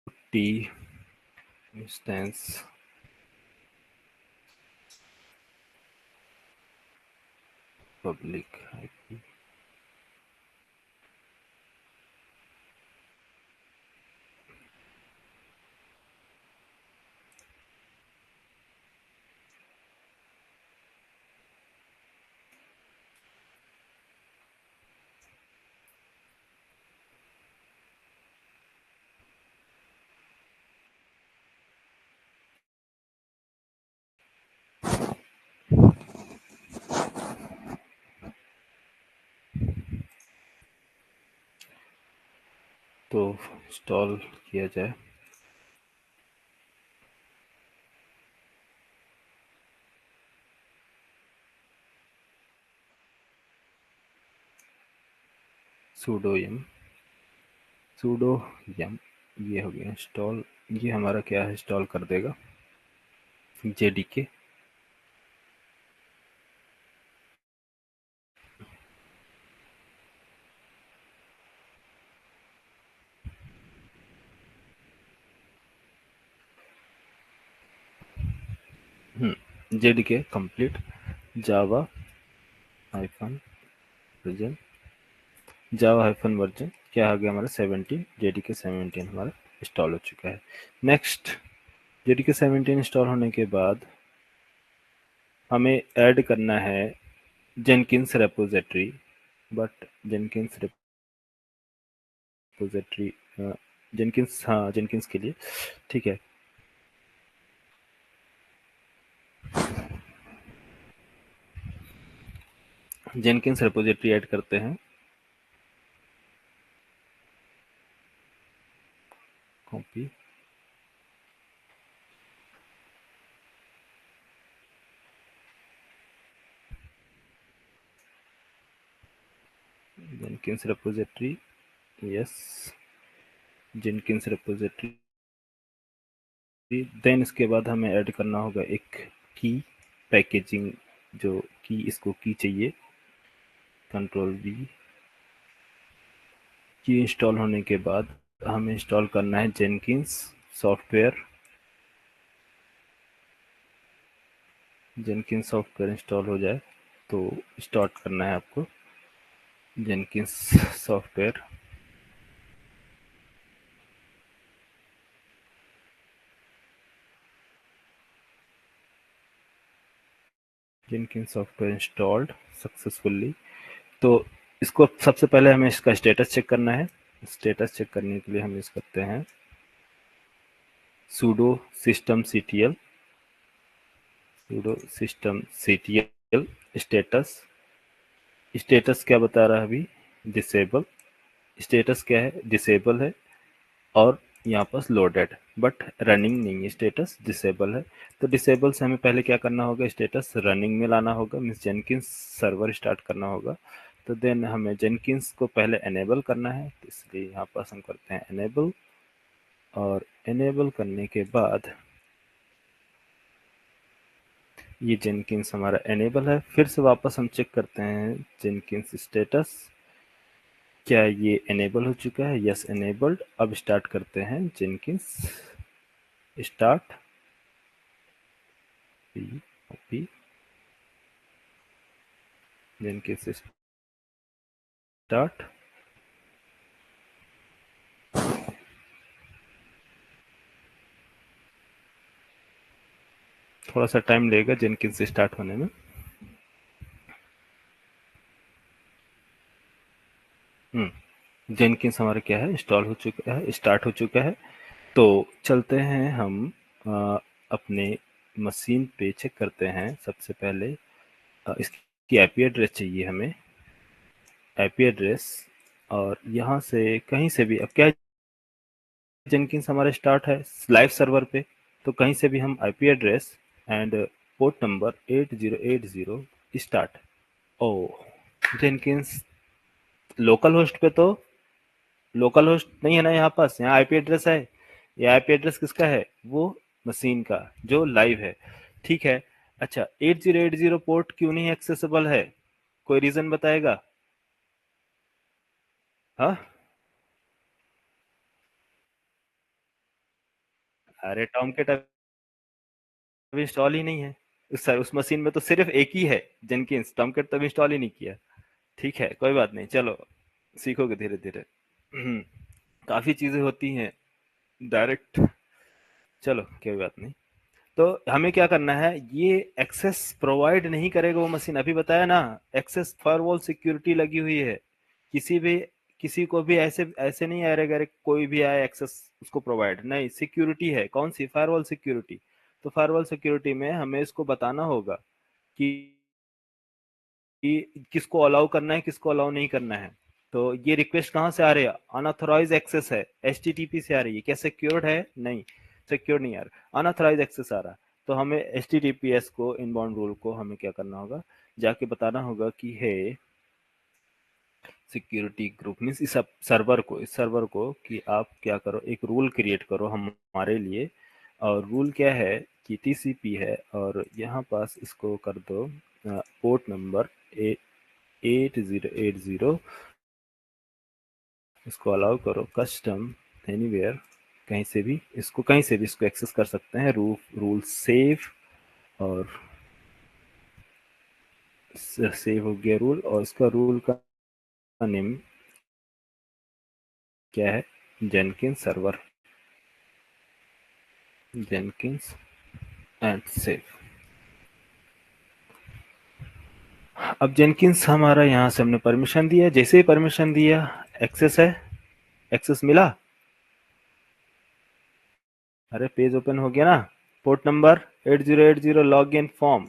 S2: पुट्टी इंस्टेंस पब्लिक आईपी, तो इंस्टॉल किया जाए। sudo yum, sudo yum, ये हो गया इंस्टॉल। ये हमारा क्या है, इंस्टॉल कर देगा जेडीके। जेडीके कंप्लीट, जावा हाइफन प्रेजेंट जावा हाइफन वर्जन क्या आ गया हमारा 17, जेडीके 17 हमारा इंस्टॉल हो चुका है। नेक्स्ट, जेडीके 17 इंस्टॉल होने के बाद हमें ऐड करना है Jenkins repository, but Jenkins repository Jenkins, हाँ जेनकिंस के लिए, ठीक है। जेनकिंस रेपोजिटरी ऐड करते हैं, copy, Jenkins repository, yes, Jenkins repository. Then इसके बाद हमें ऐड करना होगा एक की पैकेजिंग, जो की इसको की चाहिए, कंट्रोल वी। की इंस्टॉल होने के बाद हमें इंस्टॉल करना है Jenkins software. Jenkins software install हो जाए तो स्टार्ट करना है आपको Jenkins software. Jenkins software installed successfully. तो इसको सबसे पहले हमें इसका स्टेटस चेक करना है। स्टेटस चेक करने के लिए हम यूज करते हैं sudo systemctl, sudo systemctl status. Status क्या बता रहा है अभी? डिसेबल। स्टेटस क्या है? डिसेबल है, और यहाँ पर लोडेड, बट रनिंग नहीं है, स्टेटस डिसेबल है। तो डिसेबल से हमें पहले क्या करना होगा? स्टेटस रनिंग में लाना होगा, मीन्स जेनकिंस सर्वर स्टार्ट करना होगा। तो देन हमें जेनकिंस को पहले एनेबल करना है, तो इसलिए यहाँ पर हम करते हैं एनेबल, और एनेबल करने के बाद ये जेनकिंस हमारा एनेबल है। फिर से वापस हम चेक करते हैं जेनकिंस स्टेटस, क्या ये एनेबल हो चुका है? Yes, enabled. अब स्टार्ट करते हैं Jenkins start, P Jenkins start. थोड़ा सा टाइम लगेगा जेनकिंस स्टार्ट होने में। जेनकिंस हमारा क्या है? इंस्टॉल हो चुका है, स्टार्ट हो चुका है। तो चलते हैं हम अपने मशीन पे चेक करते हैं। सबसे पहले इसकी आईपी एड्रेस चाहिए हमें, आईपी एड्रेस। और यहाँ से कहीं से भी, अब क्या जेनकिंस हमारा स्टार्ट है लाइव सर्वर पे, तो कहीं से भी हम IP address and port number 8080 start. Oh, Jenkins local host पे तो लोकल होस्ट नहीं है ना यहाँ पास, यहाँ आईपी एड्रेस है। ये आईपी एड्रेस किसका है? वो मशीन का जो लाइव है, ठीक है। अच्छा, 8080 पोर्ट क्यों नहीं एक्सेसिबल है? कोई रीजन बताएगा? हाँ, अरे टॉमकेट अभी इंस्टॉल ही नहीं है। उस मशीन में तो सिर्फ एक ही है जेनकिंस, टॉमकेट तो अभी इंस्टॉल ही नहीं किया। ठीक है, कोई बात नहीं, चलो सीखोगे धीरे धीरे। काफी चीजें होती हैं डायरेक्ट, चलो कोई बात नहीं। तो हमें क्या करना है? ये एक्सेस प्रोवाइड नहीं करेगा वो मशीन, अभी बताया ना, एक्सेस फायरवॉल सिक्योरिटी लगी हुई है। किसी भी किसी को भी ऐसे ऐसे नहीं आएगा अरे कोई भी आए एक्सेस उसको प्रोवाइड नहीं, सिक्योरिटी है। कौन सी? Firewall security. तो फायरवॉल सिक्योरिटी में हमें इसको बताना होगा कि किसको अलाउ करना है, किसको अलाउ नहीं करना है। तो ये रिक्वेस्ट कहाँ से आ रही है? अनऑथोराइज एक्सेस है, एचटीटीपी से आ रही है। क्या सिक्योर्ड है? नहीं, सिक्योर नहीं आ रहा, अनऑथोराइज एक्सेस आ रहा है। तो हमें एचटीटीपीएस को, इनबाउंड रूल को हमें क्या करना होगा? जाके बताना होगा कि है सिक्योरिटी ग्रुप, मीन्स इस सर्वर को कि आप क्या करो, एक रूल क्रिएट करो हमारे लिए। और रूल क्या है कि टीसीपी है, और यहाँ पास इसको कर दो पोर्ट नंबर 8080, इसको अलाउ करो कस्टम एनीवेयर, कहीं से भी इसको एक्सेस कर सकते हैं। रूल सेव, और सेव हो गया रूल, और इसका रूल का नेम क्या है? Jenkins server, Jenkins and save. अब जेनकिंस हमारा यहाँ से हमने परमिशन दिया, जैसे ही परमिशन दिया एक्सेस है, एक्सेस मिला, अरे पेज ओपन हो गया ना। Port number 8080 log in form.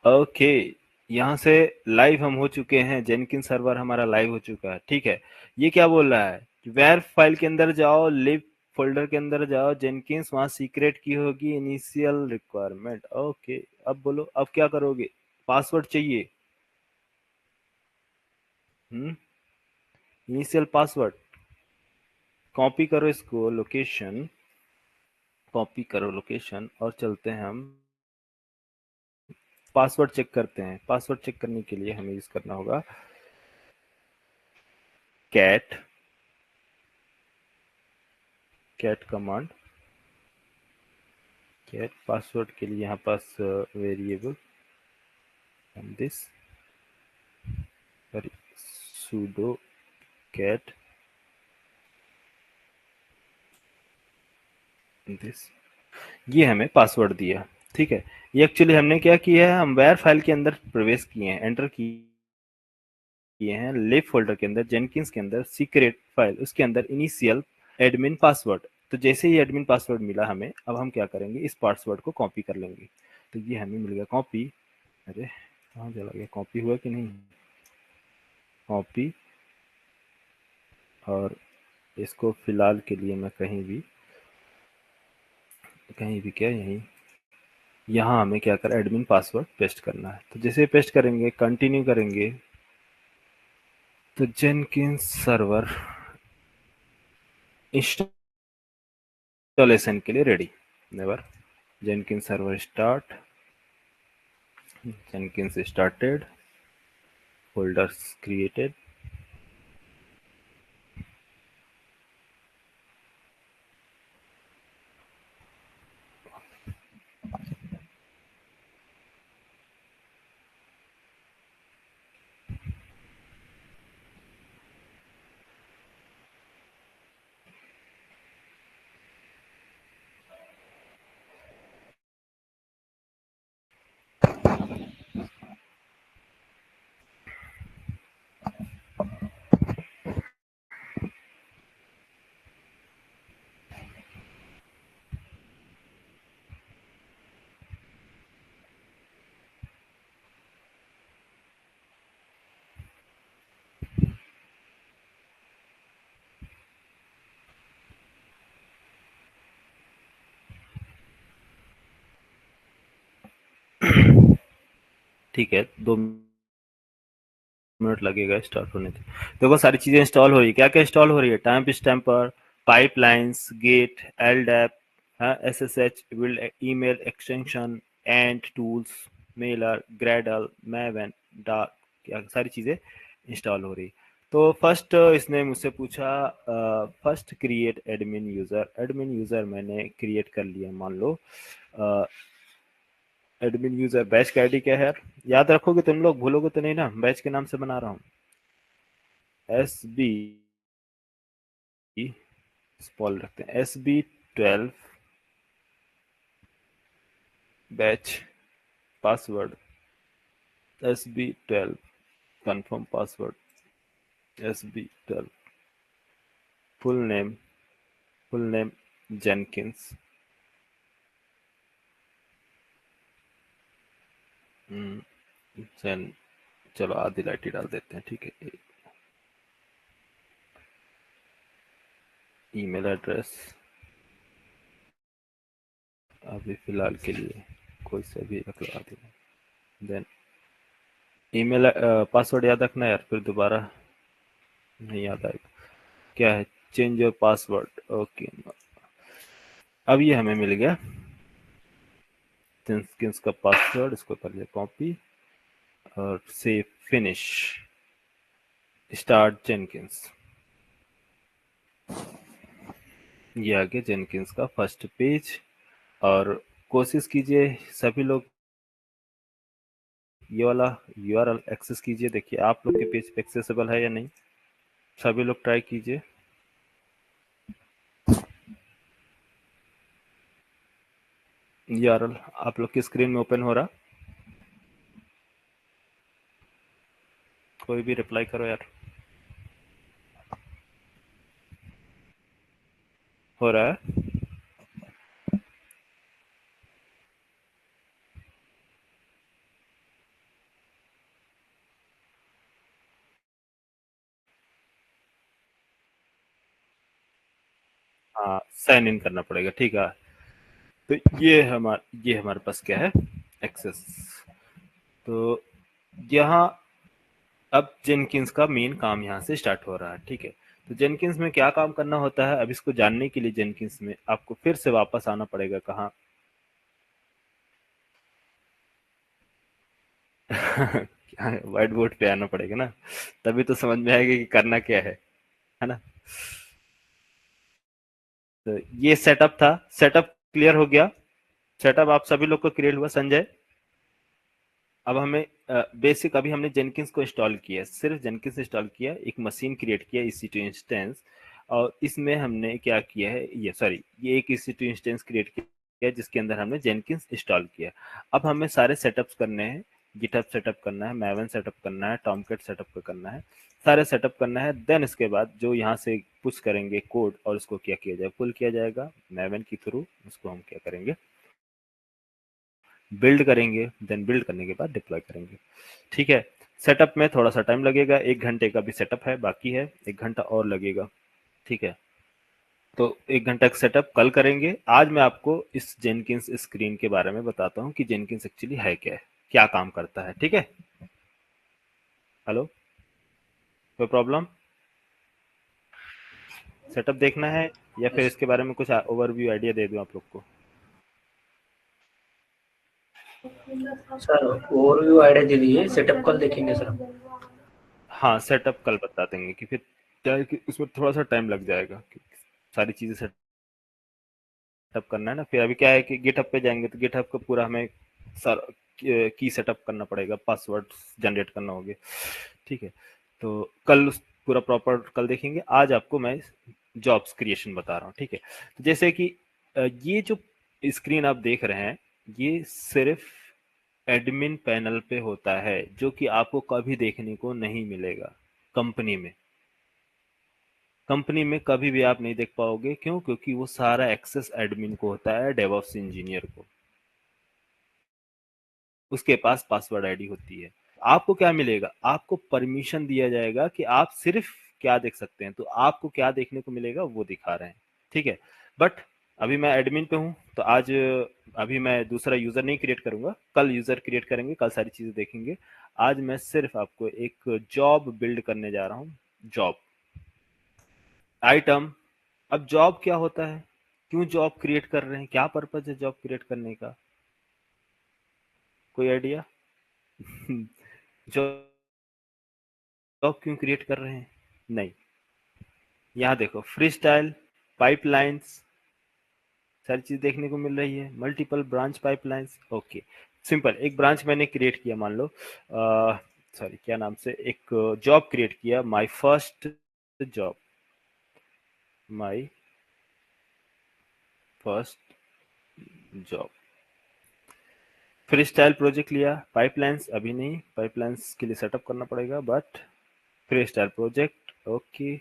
S2: Okay, यहाँ से लाइव हम हो चुके हैं, जेनकिन सर्वर हमारा लाइव हो चुका है। ठीक है, ये क्या बोल रहा है? वेर फाइल के अंदर जाओ, लिव फोल्डर के अंदर जाओ, जेनकिंस वहां सीक्रेट की होगी, इनिशियल रिक्वायरमेंट। ओके, अब बोलो, अब क्या करोगे? पासवर्ड चाहिए। इनिशियल पासवर्ड कॉपी करो, इसको लोकेशन कॉपी करो लोकेशन, और चलते हैं हम पासवर्ड चेक करते हैं। पासवर्ड चेक करने के लिए हमें यूज करना होगा cat, cat command. Cat password के लिए यहाँ pass variable this, sorry, sudo cat this, ये हमें पासवर्ड दिया। ठीक है, ये एक्चुअली हमने क्या किया है, हम वेयर फाइल के अंदर प्रवेश किए हैं, एंटर किए हैं लिव फोल्डर के अंदर, जेनकिंस के अंदर सीक्रेट फाइल, उसके अंदर इनिशियल एडमिन पासवर्ड। तो जैसे ही एडमिन पासवर्ड मिला हमें, अब हम क्या करेंगे, इस पासवर्ड को कॉपी कर लेंगे। तो ये हमें मिल गया कॉपी। अरे कहाँ चला गया, कॉपी हुआ कि नहीं? कॉपी, और इसको फिलहाल के लिए मैं कहीं भी क्या, यहीं, यहाँ हमें क्या कर, एडमिन पासवर्ड पेस्ट करना है। तो जैसे पेस्ट करेंगे, कंटिन्यू करेंगे, तो जेनकिंस सर्वर इंस्टॉलेशन के लिए ready. Never, Jenkins server start, Jenkins started, folders created. ठीक है, 2 मिनट लगेगा स्टार्ट होने में। देखो सारी चीजें इंस्टॉल हो रही है। क्या क्या इंस्टॉल हो रही है? Timestamper, pipelines, git, LDAP, SSH, build email extension, and tools, mailer, Gradle, Maven, dark, क्या सारी चीजें इंस्टॉल हो रही। तो फर्स्ट इसने मुझसे पूछा, first create admin user. Admin user मैंने क्रिएट कर लिया, मान लो एडमिन यूजर। बैच का आईडी क्या है यार, याद रखोगे तुम लोग, भूलोगे तो नहीं ना? बैच के नाम से बना रहा हूँ, SB, स्पॉल रखते हैं, SB12 batch, password SB12, confirm password SB12, full name, full name Jenkins, Jen, चलो आधी लाइट डाल देते हैं, ठीक है। ईमेल एड्रेस अभी फिलहाल के लिए कोई सा भी रख लो, आधी। देन ईमेल पासवर्ड याद रखना यार, फिर दोबारा नहीं याद आएगा। क्या है? Change your password. ओके, अब ये हमें मिल गया जेनकिंस का पासवर्ड। इसको कर लिया कॉपी और से फिनिश, स्टार्ट जेनकिंस। ये आ गया जेनकिंस का फर्स्ट पेज। और कोशिश कीजिए सभी लोग ये वाला यूआरएल एक्सेस कीजिए। देखिए आप लोग के पेज पे एक्सेसिबल है या नहीं, सभी लोग ट्राई कीजिए। यूआरएल आप लोग की स्क्रीन में ओपन हो रहा? कोई भी रिप्लाई करो यार। हो रहा है? हाँ, साइन इन करना पड़ेगा, ठीक है। तो ये हमारे पास क्या है, एक्सेस। तो यहाँ अब जेनकिंस का मेन काम यहाँ से स्टार्ट हो रहा है, ठीक है। तो जेनकिंस में क्या काम करना होता है, अब इसको जानने के लिए जेनकिंस में आपको फिर से वापस आना पड़ेगा। कहाँ? व्हाइट बोर्ड पे आना पड़ेगा ना, तभी तो समझ में आएगा कि करना क्या है ना। तो ये सेटअप था, सेटअप क्लियर हो गया। सेटअप आप सभी लोग को क्लियर हुआ संजय? अब हमें बेसिक, अभी हमने जेनकिंस को इंस्टॉल किया, सिर्फ जेनकिंस इंस्टॉल किया, एक मशीन क्रिएट किया EC2 इंस्टेंस, और इसमें हमने क्या किया है, ये एक EC2 इंस्टेंस क्रिएट किया जिसके अंदर हमने जेनकिंस इंस्टॉल किया। अब हमें सारे सेटअप्स करने हैं, गिटहब सेटअप करना है, मैवन सेटअप करना है, टॉमकैट सेटअप करना है, सारे सेटअप करना है। देन इसके बाद जो यहाँ से पुश करेंगे कोड और उसको क्या किया जाएगा, पुल किया जाएगा मैवन के थ्रू, उसको हम क्या करेंगे, बिल्ड करेंगे। देन बिल्ड करने के बाद डिप्लॉय करेंगे, ठीक है। सेटअप में थोड़ा सा टाइम लगेगा, 1 घंटे का भी सेटअप है बाकी है, 1 घंटा और लगेगा, ठीक है। तो 1 घंटा का सेटअप कल करेंगे। आज मैं आपको इस जेनकिंस स्क्रीन के बारे में बताता हूँ कि जेनकिंस एक्चुअली है क्या है, क्या काम करता है, ठीक है। हेलो, कोई प्रॉब्लम? सेटअप देखना है या फिर
S1: यस
S2: इसके बारे में कुछ ओवरव्यू आइडिया दे दूं आप लोग को?
S1: सर, ओवरव्यू आइडिया दे दीजिए, सेटअप कल देखेंगे सर।
S2: हाँ, सेटअप कल बता देंगे कि फिर क्या है कि उसमें थोड़ा सा टाइम लग जाएगा, सारी चीजें सेटअप करना है ना। फिर अभी क्या है कि गिटहब पे जाएंगे तो गिटहब को पूरा हमें सर की सेटअप करना पड़ेगा, पासवर्ड जनरेट करना होगा, ठीक है। तो कल पूरा प्रॉपर कल देखेंगे। आज आपको मैं जॉब्स क्रिएशन बता रहा हूँ, ठीक है। तो जैसे कि ये जो स्क्रीन आप देख रहे हैं, ये सिर्फ एडमिन पैनल पे होता है, जो कि आपको कभी देखने को नहीं मिलेगा कंपनी में। कंपनी में कभी भी आप नहीं देख पाओगे, क्यों? क्योंकि वो सारा एक्सेस एडमिन को होता है, डेवऑप्स इंजीनियर को, उसके पास पासवर्ड आईडी होती है। आपको क्या मिलेगा, आपको परमिशन दिया जाएगा कि आप सिर्फ क्या देख सकते हैं, तो आपको क्या देखने को मिलेगा वो दिखा रहे हैं, ठीक है। बट अभी मैं एडमिन पे हूं, तो आज अभी मैं दूसरा यूजर नहीं क्रिएट करूंगा, कल यूजर क्रिएट करेंगे, कल सारी चीजें देखेंगे। आज मैं सिर्फ आपको एक जॉब बिल्ड करने जा रहा हूँ। Job item. अब जॉब क्या होता है, क्यों जॉब क्रिएट कर रहे हैं, क्या पर्पज है जॉब क्रिएट करने का, कोई आइडिया? जॉब क्यों क्रिएट कर रहे हैं? नहीं, यहाँ देखो, फ्री स्टाइल, पाइपलाइंस, सारी चीज देखने को मिल रही है, multiple branch pipelines, okay. Simple, एक ब्रांच मैंने क्रिएट किया, मान लो सॉरी क्या नाम से, एक जॉब क्रिएट किया, my first job, my first job, free style project लिया। पाइपलाइंस अभी नहीं, पाइपलाइंस के लिए सेटअप करना पड़ेगा, but free style project, okay.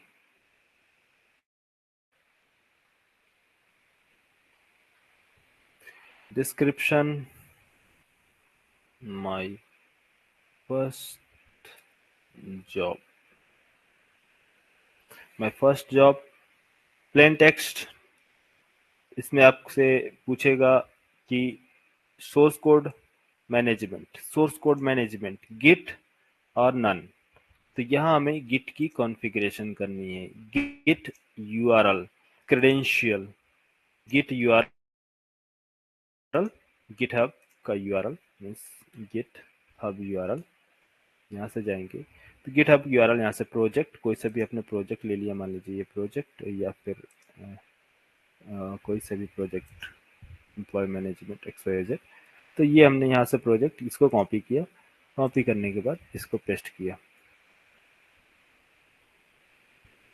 S2: Description, my first job, my first job, plain text. इसमें आपसे पूछेगा कि source code management, source code management git और नन। तो यहाँ हमें गिट की कॉन्फ़िगरेशन करनी है, git URL credential, git URL, GitHub का URL means GitHub URL, यहाँ से जाएंगे तो गिटहब यूआरएल, यहाँ से प्रोजेक्ट, कोई सा भी अपने प्रोजेक्ट ले लिया, मान लीजिए ये प्रोजेक्ट, या फिर कोई सा भी प्रोजेक्ट, एम्प्लॉय मैनेजमेंट एक्सवाइजेड। तो ये हमने यहाँ से प्रोजेक्ट, इसको कॉपी किया, कॉपी करने के बाद इसको पेस्ट किया।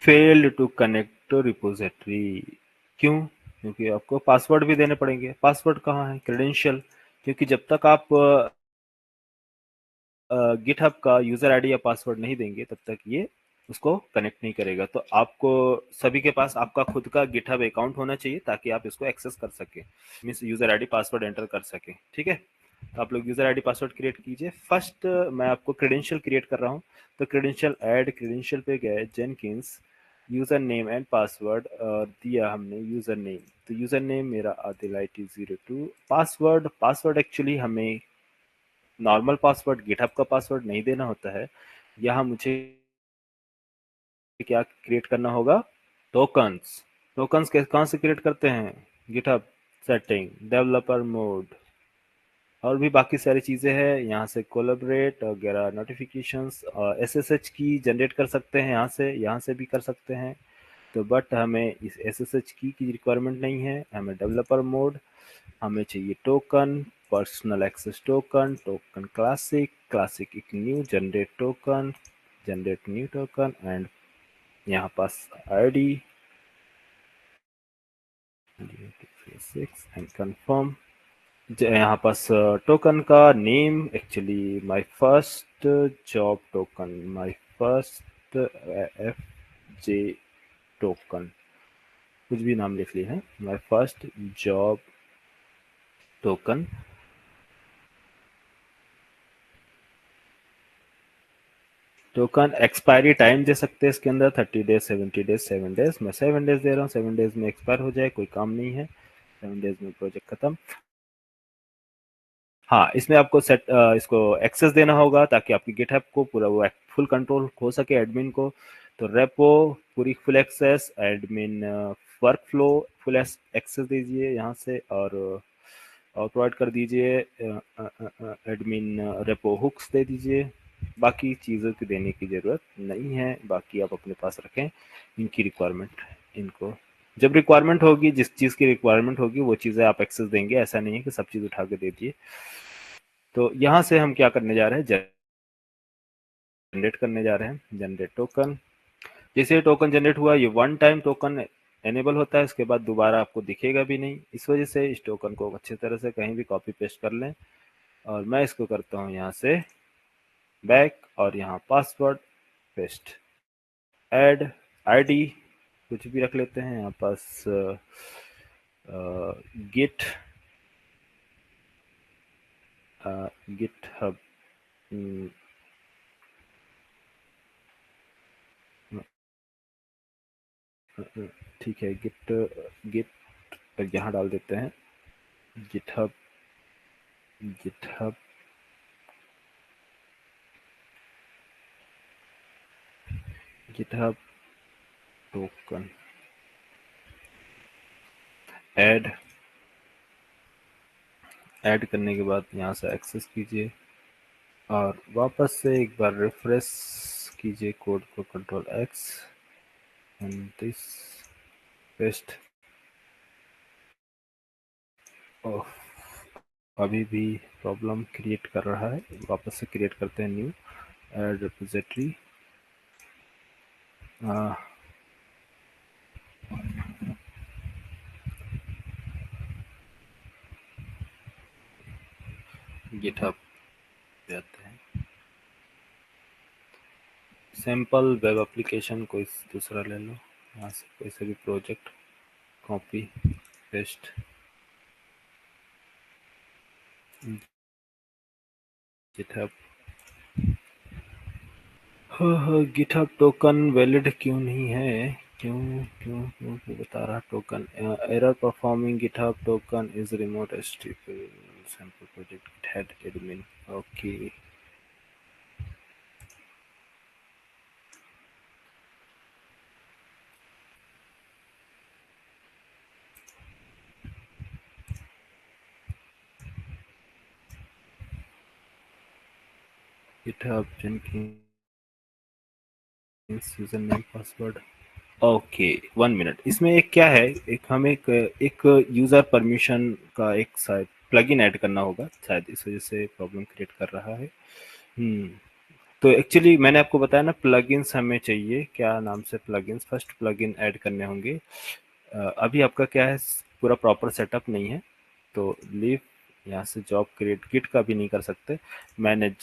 S2: Failed to connect to repository, क्यों? क्योंकि आपको पासवर्ड भी देने पड़ेंगे। पासवर्ड कहाँ है? क्रेडेंशियल, क्योंकि जब तक आप गिटहब का यूजर आईडी या पासवर्ड नहीं देंगे तब तक ये उसको कनेक्ट नहीं करेगा। तो आपको सभी के पास आपका खुद का गिटहब अकाउंट होना चाहिए ताकि आप इसको एक्सेस कर सके, means user ID password enter कर सके। ठीक है, तो आप लोग यूजर आईडी पासवर्ड क्रिएट कीजिए। फर्स्ट मैं आपको क्रेडेंशियल क्रिएट कर रहा हूँ, तो क्रेडेंशियल ऐड क्रेडेंशियल पे गए, Jenkins user name and password और दिया हमने यूजर नेम। तो यूजर नेम मेरा Adil IT02। Password, password actually हमें नॉर्मल पासवर्ड गिटहब का पासवर्ड नहीं देना होता है। यहाँ मुझे क्या क्रिएट करना होगा? टोकन्स। टोकन्स कहाँ से क्रिएट करते हैं? गिटहब सेटिंग, डेवलपर मोड और भी बाकी सारी चीज़ें हैं। यहाँ से कोलैबोरेट वगैरह, नोटिफिकेशंस और SSH की जनरेट कर सकते हैं, यहाँ से भी कर सकते हैं। तो बट हमें इस SSH की रिक्वायरमेंट नहीं है, हमें डेवलपर मोड, हमें चाहिए token, personal access token, token classic, classic एक new, generate token, generate new token and यहाँ पास आईडी 6 एंड कंफर्म। यहाँ पास टोकन का name actually my first job token, my first FJ token, कुछ भी नाम लिख लिया है, my first job token. Token expiry time दे सकते हैं इसके अंदर 30 डेज, 70 डेज, 7 डेज। मैं 7 डेज दे रहा हूँ, 7 डेज में एक्सपायर हो जाए, कोई काम नहीं है, 7 डेज में प्रोजेक्ट खत्म। हाँ, इसमें आपको इसको एक्सेस देना होगा ताकि आपकी गिटहब को पूरा वो फुल कंट्रोल हो सके एडमिन को। तो रेपो पूरी full access, admin workflow full access दीजिए यहाँ से, और प्रोवाइड कर दीजिए एडमिन रेपो हुक्स दे दीजिए। बाकी चीज़ों की देने की ज़रूरत नहीं है, बाकी आप अपने पास रखें। इनकी रिक्वायरमेंट, इनको जब रिक्वायरमेंट होगी, जिस चीज़ की रिक्वायरमेंट होगी वो चीज़ें आप एक्सेस देंगे, ऐसा नहीं है कि सब चीज़ उठा के दे दिए। तो यहाँ से हम क्या करने जा रहे हैं? जनरेट करने जा रहे हैं, जनरेट टोकन। जैसे टोकन जनरेट हुआ, ये वन टाइम टोकन एनेबल होता है, इसके बाद दोबारा आपको दिखेगा भी नहीं। इस वजह से इस टोकन को अच्छी तरह से कहीं भी कॉपी पेस्ट कर लें। और मैं इसको करता हूँ यहाँ से बैक, और यहाँ पासवर्ड पेस्ट, ऐड आईडी कुछ भी रख लेते हैं यहाँ पास, गिट गिटहब ठीक है, गिट यहाँ डाल देते हैं, GitHub GitHub GitHub token, add करने के बाद यहाँ से एक्सेस कीजिए और वापस से एक बार रिफ्रेश कीजिए कोड को, Ctrl+X एंड दिस पेस्ट। अभी भी प्रॉब्लम क्रिएट कर रहा है, वापस से क्रिएट करते हैं न्यू, ऐड रिपोजिटरी। गिटहब जाते हैं, सिंपल वेब एप्लीकेशन कोई दूसरा ले लो, यहाँ से कोई सा भी project, copy paste, GitHub. GitHub token valid क्यों नहीं है? क्यों क्यों क्यों क्यों बता रहा token error performing GitHub token is remote HTML sample project GitHub admin. Okay, GitHub Jenkins user name password. Okay, 1 minute. इसमें एक क्या है, एक यूजर परमिशन का एक शायद प्लगइन ऐड करना होगा, शायद इस वजह से प्रॉब्लम क्रिएट कर रहा है। तो एक्चुअली मैंने आपको बताया ना, प्लगइन्स हमें चाहिए, क्या नाम से प्लगइन्स, फर्स्ट प्लगइन ऐड करने होंगे। अभी आपका क्या है, पूरा प्रॉपर सेटअप नहीं है, तो लीव यहाँ से जॉब क्रिएट गिट का भी नहीं कर सकते। मैनेज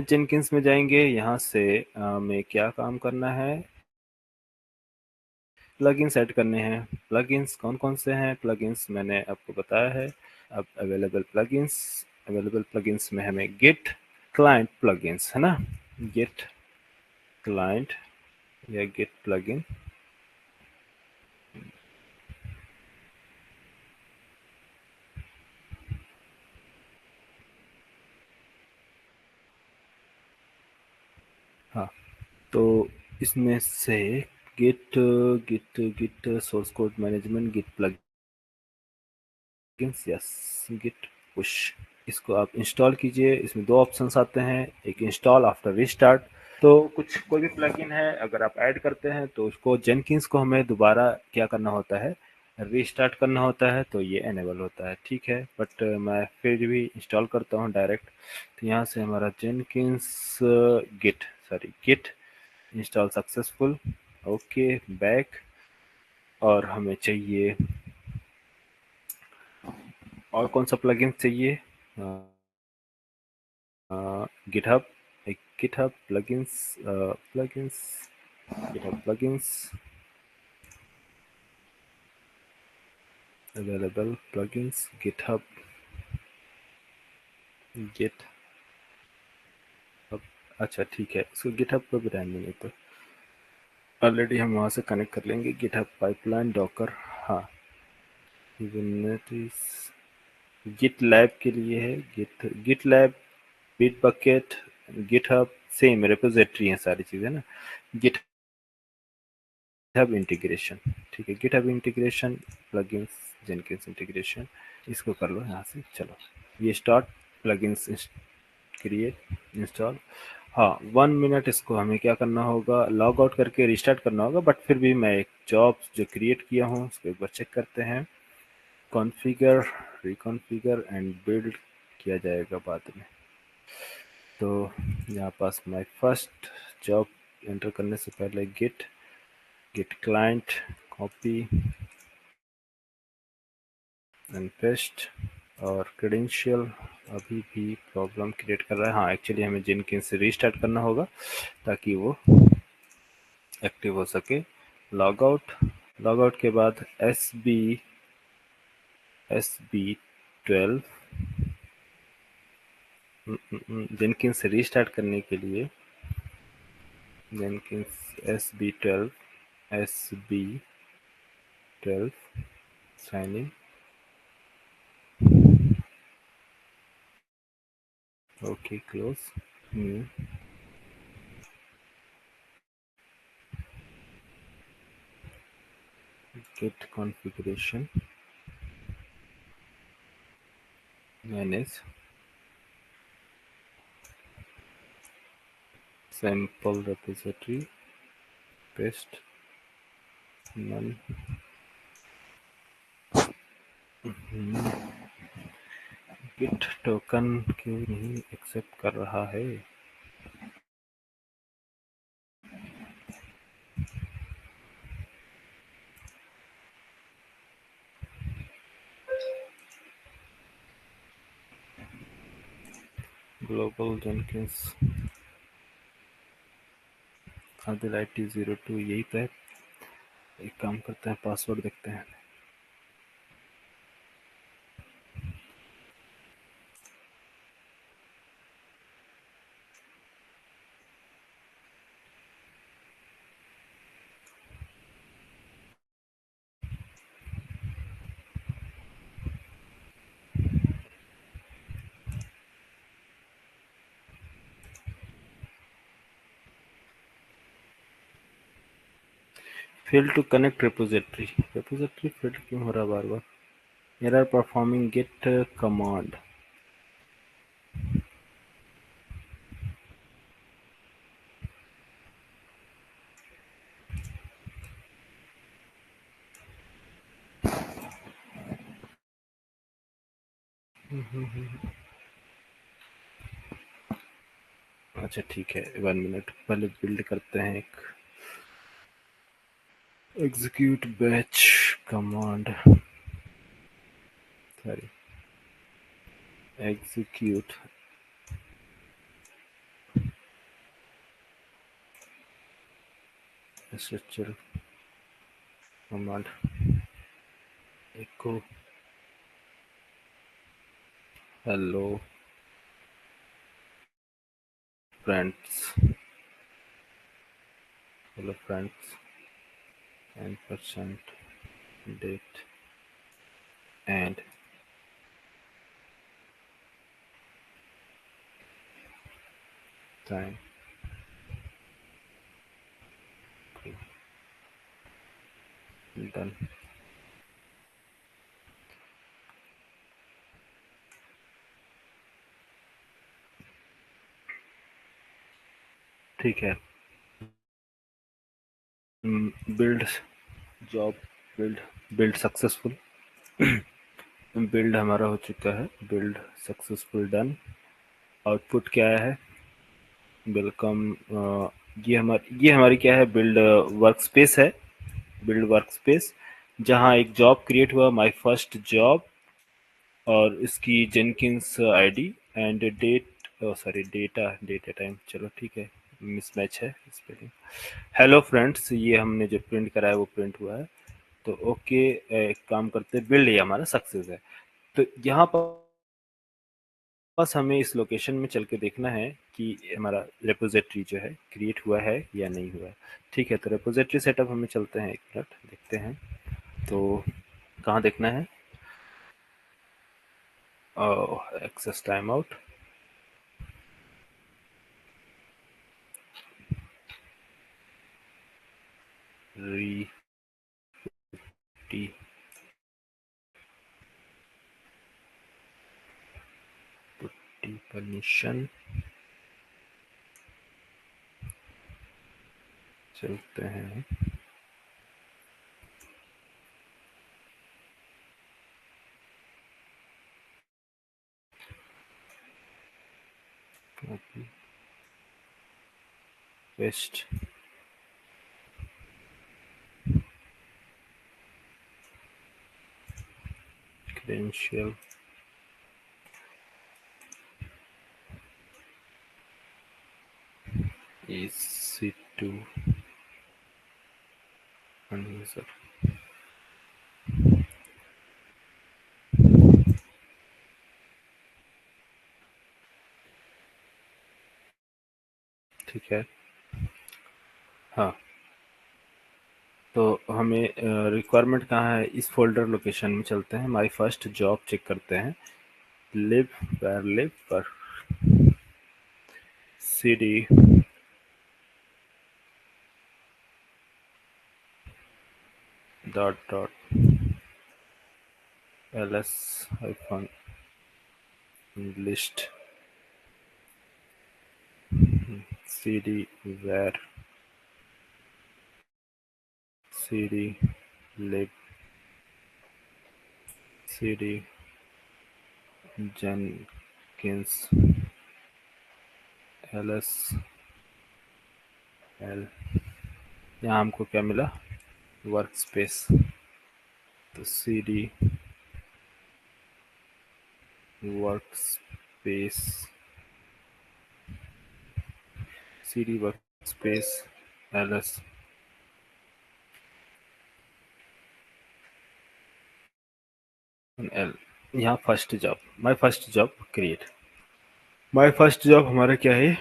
S2: जेनकिंस में जाएंगे, यहाँ से हमें क्या काम करना है, प्लगइन्स ऐड करने हैं। प्लगइन्स कौन कौन से हैं, प्लगइन्स मैंने आपको बताया है। अब अवेलेबल प्लगइन्स में हमें गिट क्लाइंट प्लगइन्स है ना, गिट क्लाइंट या गिट प्लगइन, हाँ, तो इसमें से git git git source code management git plugins, yes, git push, इसको आप इंस्टॉल कीजिए। इसमें दो ऑप्शंस आते हैं, एक इंस्टॉल आफ्टर रिस्टार्ट। तो कुछ कोई भी प्लगइन है अगर आप ऐड करते हैं तो उसको जेनकिंस को हमें दोबारा क्या करना होता है, रीस्टार्ट करना होता है, तो ये एनेबल होता है, ठीक है। बट मैं फिर भी इंस्टॉल करता हूँ डायरेक्ट। तो यहाँ से हमारा Jenkins git install successful, okay, back. और हमें चाहिए और कौन सा प्लगइन चाहिए, गिटहब, एक GitHub plugins, plugins GitHub plugins available plugins GitHub git, अच्छा ठीक है, इसको गिटहब पर भी रहने देंगे, तो ऑलरेडी हम वहाँ से कनेक्ट कर लेंगे गिटहब पाइपलाइन डॉकर, हाँ, गिट लैब के लिए है, GitLab, Bitbucket, GitHub, same repository है सारी चीज़ें ना, गिटहब इंटीग्रेशन, ठीक है, GitHub integration plugins Jenkins integration, इसको कर लो यहाँ से, चलो ये स्टार्ट प्लगइन्स क्रिएट इंस्टॉल। हाँ, 1 मिनट इसको हमें क्या करना होगा, लॉग आउट करके रिस्टार्ट करना होगा, बट फिर भी मैं एक जॉब जो क्रिएट किया हूँ उसको एक बार चेक करते हैं। कॉन्फ़िगर, रिकॉन्फ़िगर एंड बिल्ड किया जाएगा बाद में। तो यहाँ पास माय फर्स्ट जॉब एंटर करने से पहले git git client copy and paste, और क्रेडेंशियल अभी भी प्रॉब्लम क्रिएट कर रहा है, हाँ एक्चुअली हमें जेनकिंस से रीस्टार्ट करना होगा ताकि वो एक्टिव हो सके। लॉग आउट के बाद SB12 जेनकिंस से रीस्टार्ट करने के लिए Jenkins SB12 sign in, okay close, git configuration, manage sample repository, paste none, git token क्यों नहीं एक्सेप्ट कर रहा है, ग्लोबल जेनकिंस आदिल IT02 यही तो है। एक काम करते हैं, पासवर्ड देखते हैं। Fail to connect repository fail क्यों हो रहा बार बार, एरर परफॉर्मिंग गेट कमांड, अच्छा ठीक है, 1 मिनट पहले बिल्ड करते हैं एक execute batch command, sorry, execute structure command echo hello friends, hello friends, and percent date and time. Done. ठीक है, build job, build build successful, build हमारा हो चुका है, बिल्ड सक्सेसफुल डन। आउटपुट क्या है? वेलकम। ये हमारी क्या है? बिल्ड वर्क स्पेस है, बिल्ड वर्क स्पेस, जहाँ एक जॉब क्रिएट हुआ, माय फर्स्ट जॉब, और इसकी Jenkins ID and date, sorry data, data time, चलो ठीक है, मिसमैच है स्पेलिंग। हेलो फ्रेंड्स, ये हमने जो प्रिंट करा है वो प्रिंट हुआ है। तो ओके, एक काम करते हैं, बिल्ड ये हमारा सक्सेस है। तो यहाँ पर बस हमें इस लोकेशन में चल के देखना है कि हमारा रेपोजिटरी जो है क्रिएट हुआ है या नहीं हुआ है। ठीक है, तो रेपोजिटरी सेटअप हमें चलते हैं, एक मिनट देखते हैं। तो कहाँ देखना है? एक्सेस टाइम आउट, री टी पुट्टी परमिशन, चलते हैं। Copy paste, credential, EC2 user. ठीक है, हाँ। तो हमें रिक्वायरमेंट कहाँ है? इस फोल्डर लोकेशन में चलते हैं, माई फर्स्ट जॉब चेक करते हैं, लिव वेर लिव पर cd dot dot ls hyphen list cd where cd lib cd jenkins ls l। यहाँ हमको क्या मिला? Workspace. तो cd workspace, cd workspace ls L. यहाँ first job, my first job create, my first job हमारा क्या है?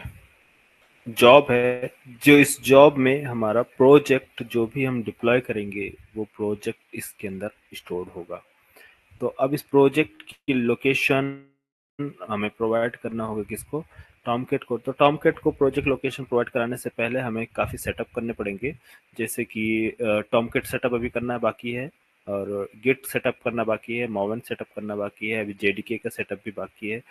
S2: Job है, जो इस जॉब में हमारा प्रोजेक्ट जो भी हम डिप्लॉय करेंगे वो प्रोजेक्ट इसके अंदर स्टोर होगा। तो अब इस प्रोजेक्ट की लोकेशन हमें प्रोवाइड करना होगा किसको? टॉमकेट को। तो टॉमकेट को प्रोजेक्ट लोकेशन प्रोवाइड कराने से पहले हमें काफ़ी सेटअप करने पड़ेंगे, जैसे कि टॉमकेट सेटअप अभी करना बाकी है, और गिट सेटअप करना बाकी है, मोवन सेटअप करना बाकी है, अभी जेडीके का सेटअप भी बाकी है,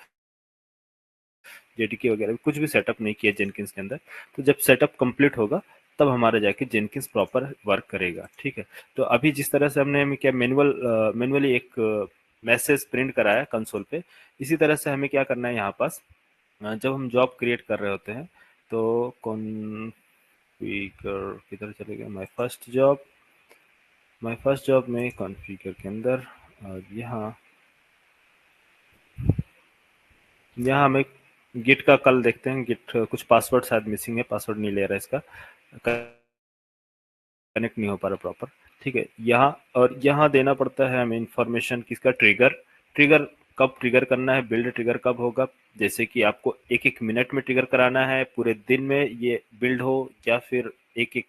S2: जेडीके वगैरह कुछ भी सेटअप नहीं किया जेनकिंस के अंदर। तो जब सेटअप कंप्लीट होगा तब हमारा जाके जेनकिंस प्रॉपर वर्क करेगा। ठीक है, तो अभी जिस तरह से हमने हमें क्या मैनुअली एक मैसेज प्रिंट कराया कंसोल पे, इसी तरह से हमें क्या करना है यहाँ पास, जब हम जॉब क्रिएट कर रहे होते हैं तो कॉन्फ़िगर किधर चले गए? My first job, my first job में कॉन्फ़िगर के अंदर, और यहाँ हम एक गिट का कल देखते हैं। गिट कुछ पासवर्ड शायद मिसिंग है, पासवर्ड नहीं ले रहा है इसका, कनेक्ट नहीं हो पा रहा प्रॉपर। ठीक है, यहाँ और यहाँ देना पड़ता है हमें इंफॉर्मेशन किसका, ट्रिगर। ट्रिगर कब ट्रिगर करना है, बिल्ड ट्रिगर कब होगा, जैसे कि आपको एक एक मिनट में ट्रिगर कराना है, पूरे दिन में ये बिल्ड हो, या फिर एक एक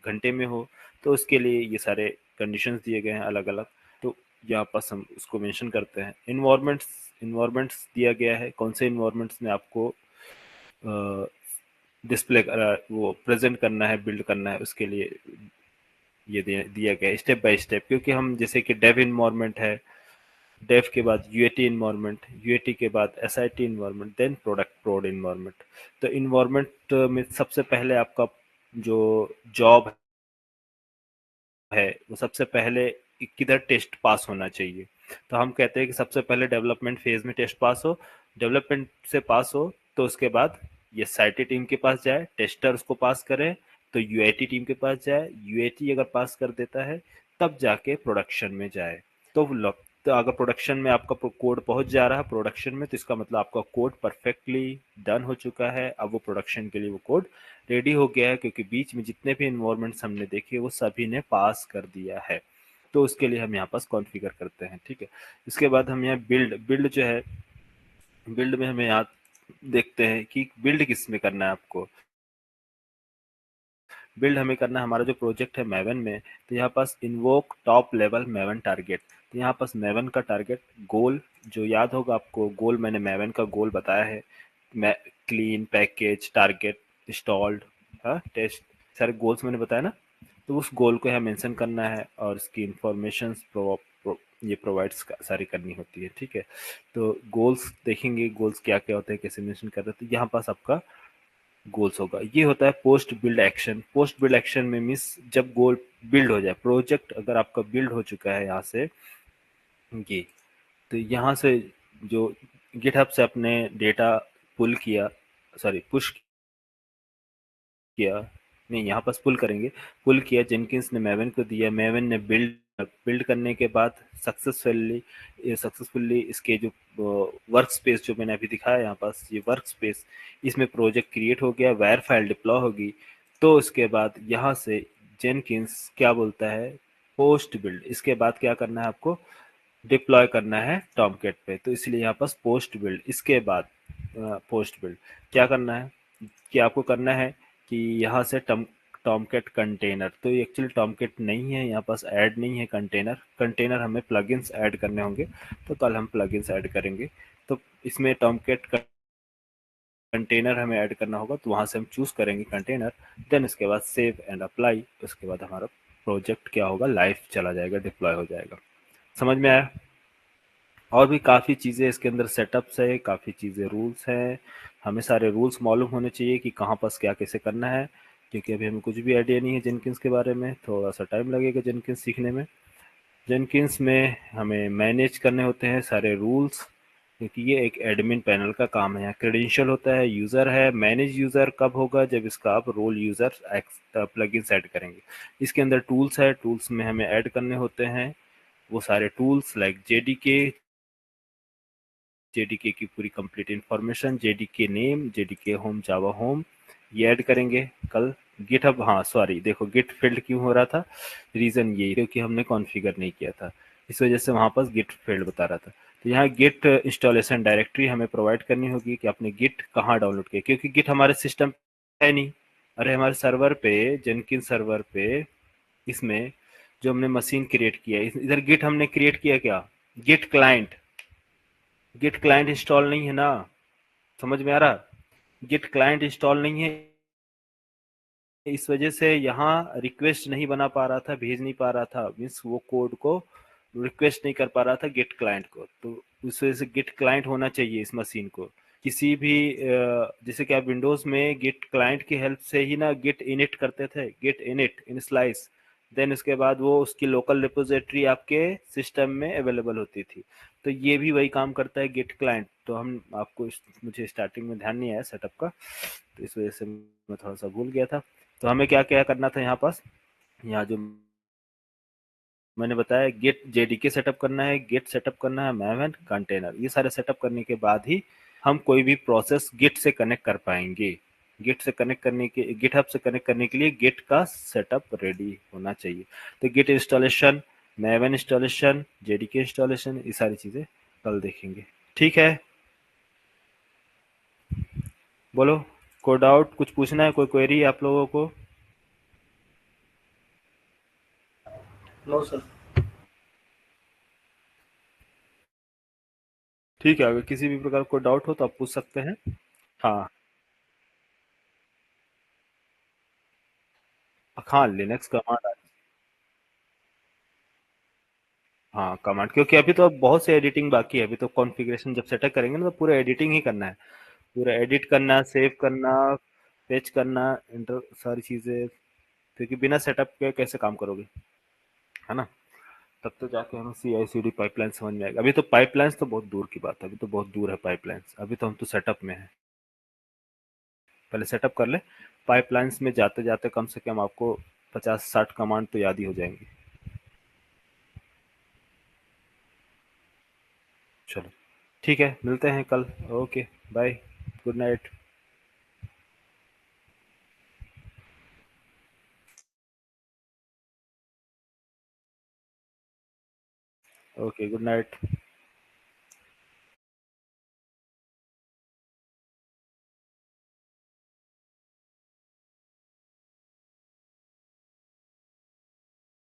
S2: घंटे में हो, तो उसके लिए ये सारे कंडीशंस दिए गए हैं अलग अलग। तो यहाँ पास हम उसको मेंशन करते हैं। इन्वायरमेंट्स, इन्वायरमेंट्स दिया गया है, कौन से इन्वायरमेंट्स में आपको डिस्प्ले वो प्रेजेंट करना है, बिल्ड करना है, उसके लिए ये दिया गया है स्टेप बाय स्टेप। क्योंकि हम जैसे कि डेव इन्वायरमेंट है, डेव के बाद यूएटी इन्वायरमेंट, यूएटी के बाद एसआईटी इन्वायरमेंट, देन प्रोडक्ट प्रोड इन्वायरमेंट। तो इन्वायरमेंट में सबसे पहले आपका जो जॉब है वो सबसे पहले किधर टेस्ट पास होना चाहिए। तो हम कहते हैं कि सबसे पहले डेवलपमेंट फेज में टेस्ट पास हो, डेवलपमेंट से पास हो तो उसके बाद ये साइटी टीम के पास जाए, टेस्टर उसको पास करे, तो यूआईटी टीम के पास जाए, यूआईटी अगर पास कर देता है तब जाके प्रोडक्शन में जाए। तो तो अगर प्रोडक्शन में आपका कोड पहुंच जा रहा है प्रोडक्शन में, तो इसका मतलब आपका कोड परफेक्टली डन हो चुका है। अब वो प्रोडक्शन के लिए वो कोड रेडी हो गया है, क्योंकि बीच में जितने भी इन्वायरमेंट्स हमने देखे वो सभी ने पास कर दिया है। तो उसके लिए हम यहाँ पास कॉन्फ़िगर करते हैं। ठीक है, इसके बाद हम यहाँ बिल्ड, बिल्ड जो है, बिल्ड में हमें यहाँ देखते हैं कि बिल्ड किस में करना है आपको। बिल्ड हमें करना है, हमारा जो प्रोजेक्ट है मैवन में, तो यहाँ पास इन्वोक टॉप लेवल मैवन टारगेट। तो यहाँ पास मैवन का टारगेट गोल, जो याद होगा आपको, गोल मैंने मैवन का गोल बताया है, क्लीन पैकेज टारगेट इंस्टॉल्ड, हाँ टेस्ट, सारे गोल्स मैंने बताया ना। तो उस गोल को यहाँ मेंशन करना है और इसकी इंफॉर्मेशन ये प्रोवाइड्स सारी करनी होती है। ठीक है, तो गोल्स देखेंगे, गोल्स क्या क्या होते हैं, कैसे मेंशन कर रहे हैं। तो यहाँ पास आपका गोल्स होगा, ये होता है post build action. Post build action में मीन्स जब गोल बिल्ड हो जाए, प्रोजेक्ट अगर आपका बिल्ड हो चुका है यहाँ से ये, तो यहाँ से जो गिटहब से अपने डेटा पुल किया, सॉरी पुश किया, नहीं यहाँ पास पुल करेंगे, पुल किया, जेनकिंस ने मैवन को दिया, मैवन ने बिल्ड, बिल्ड करने के बाद सक्सेसफुली इसके जो वर्क स्पेस जो मैंने अभी दिखाया यहाँ पास, ये वर्क स्पेस, इसमें प्रोजेक्ट क्रिएट हो गया, वायर फाइल डिप्लॉय होगी। तो उसके बाद यहाँ से जेनकिंस क्या बोलता है, पोस्ट बिल्ड, इसके बाद क्या करना है आपको, डिप्लॉय करना है टॉमकेट पे। तो इसलिए यहाँ पास पोस्ट बिल्ड, इसके बाद पोस्ट बिल्ड क्या करना है, कि आपको करना है कि यहाँ से टॉमकेट कंटेनर, तो ये एक्चुअली टॉमकेट नहीं है, यहाँ पास ऐड नहीं है कंटेनर, कंटेनर हमें प्लगइन्स ऐड करने होंगे, तो कल हम प्लगइन्स ऐड करेंगे। तो इसमें टॉमकेट कंटेनर हमें ऐड करना होगा, तो वहाँ से हम चूज करेंगे कंटेनर, देन इसके बाद सेव एंड अप्लाई, उसके बाद हमारा प्रोजेक्ट क्या होगा, लाइव चला जाएगा, डिप्लॉय हो जाएगा। समझ में आया? और भी काफ़ी चीज़ें इसके अंदर सेटअप्स है, काफ़ी चीज़ें रूल्स हैं, हमें सारे रूल्स मालूम होने चाहिए कि कहाँ पास क्या कैसे करना है, क्योंकि अभी हमें कुछ भी आइडिया नहीं है जेनकिंस के बारे में, थोड़ा सा टाइम लगेगा जेनकिंस सीखने में। जेनकिंस में हमें मैनेज करने होते हैं सारे रूल्स, क्योंकि ये एक एडमिन पैनल का काम है। यहाँ क्रेडेंशियल होता है, यूज़र है, मैनेज यूज़र कब होगा, जब इसका आप रोल यूज़र प्लगइन्स ऐड करेंगे। इसके अंदर टूल्स है, टूल्स में हमें ऐड करने होते हैं वो सारे टूल्स लाइक जेडीके, जेडीके की पूरी complete information, JDK name, JDK home, Java home, ये ऐड करेंगे कल। गिटहब, हाँ सॉरी, देखो गिट फेल्ड क्यों हो रहा था, रीजन ये क्योंकि हमने कॉन्फ़िगर नहीं किया था, इस वजह से वहाँ पास गिट फेल्ड बता रहा था। तो यहाँ गिट इंस्टॉलेशन डायरेक्टरी हमें प्रोवाइड करनी होगी कि आपने गिट कहाँ डाउनलोड किया, क्योंकि गिट हमारे सिस्टम है नहीं। अरे हमारे सर्वर पे, जेनकिन सर्वर पे, इसमें जो हमने मशीन क्रिएट किया है, इधर गिट हमने क्रिएट किया क्या, git client, git client install नहीं है ना, समझ में आ रहा, गिट क्लाइंट इंस्टॉल नहीं है, इस वजह से यहाँ रिक्वेस्ट नहीं बना पा रहा था, भेज नहीं पा रहा था, मीन्स वो कोड को रिक्वेस्ट नहीं कर पा रहा था गिट क्लाइंट को। तो उस वजह से गिट क्लाइंट होना चाहिए इस मशीन को। किसी भी जैसे कि आप विंडोज में गिट क्लाइंट की हेल्प से ही ना गिट इनिट करते थे, गिट इनिट इन स्लाइस, देन उसके बाद वो उसकी लोकल रिपोजिटरी आपके सिस्टम में अवेलेबल होती थी। तो ये भी वही काम करता है गिट क्लाइंट। तो हम आपको मुझे स्टार्टिंग में ध्यान नहीं आया सेटअप का, तो इस वजह से मैं थोड़ा सा भूल गया था। तो हमें क्या क्या करना था यहाँ पास, यहाँ जो मैंने बताया गिट जेडीके सेटअप करना है, गिट सेटअप करना है, मैव एंड कंटेनर, ये सारे सेटअप करने के बाद ही हम कोई भी प्रोसेस गिट से कनेक्ट कर पाएंगे। गिट से कनेक्ट करने के गिटहब से कनेक्ट करने के लिए गिट का सेटअप रेडी होना चाहिए। तो Git installation, मैव installation, JDK installation, ये सारी चीजें कल देखेंगे। ठीक है, बोलो, कोई डाउट, कुछ पूछना है, कोई क्वेरी आप लोगों को?
S1: No sir.
S2: ठीक है, अगर किसी भी प्रकार कोई डाउट हो तो आप पूछ सकते हैं। हाँ, हाँ, लिनक्स कमांड। हाँ, कमांड, क्योंकि अभी तो अब बहुत से एडिटिंग बाकी है। अभी तो कॉन्फ़िगरेशन जब सेटअप करेंगे ना, तो पूरा एडिटिंग ही करना है। पूरा एडिट करना, सेव करना, फेच करना, इंटर सारी चीज़ें, क्योंकि बिना सेटअप के कैसे काम करोगे, है ना? तब तो जाके हमें CI/CD पाइपलाइन समझ में आएगा। अभी तो पाइपलाइंस तो बहुत दूर की बात है, अभी तो बहुत दूर है पाइपलाइंस। अभी तो हम तो सेटअप में हैं। पहले सेटअप कर ले, पाइपलाइंस में जाते-जाते कम से कम आपको 50-60 कमांड तो याद ही हो जाएँगी। चलो, ठीक है, मिलते हैं कल। Okay, bye, good night. Okay, good night.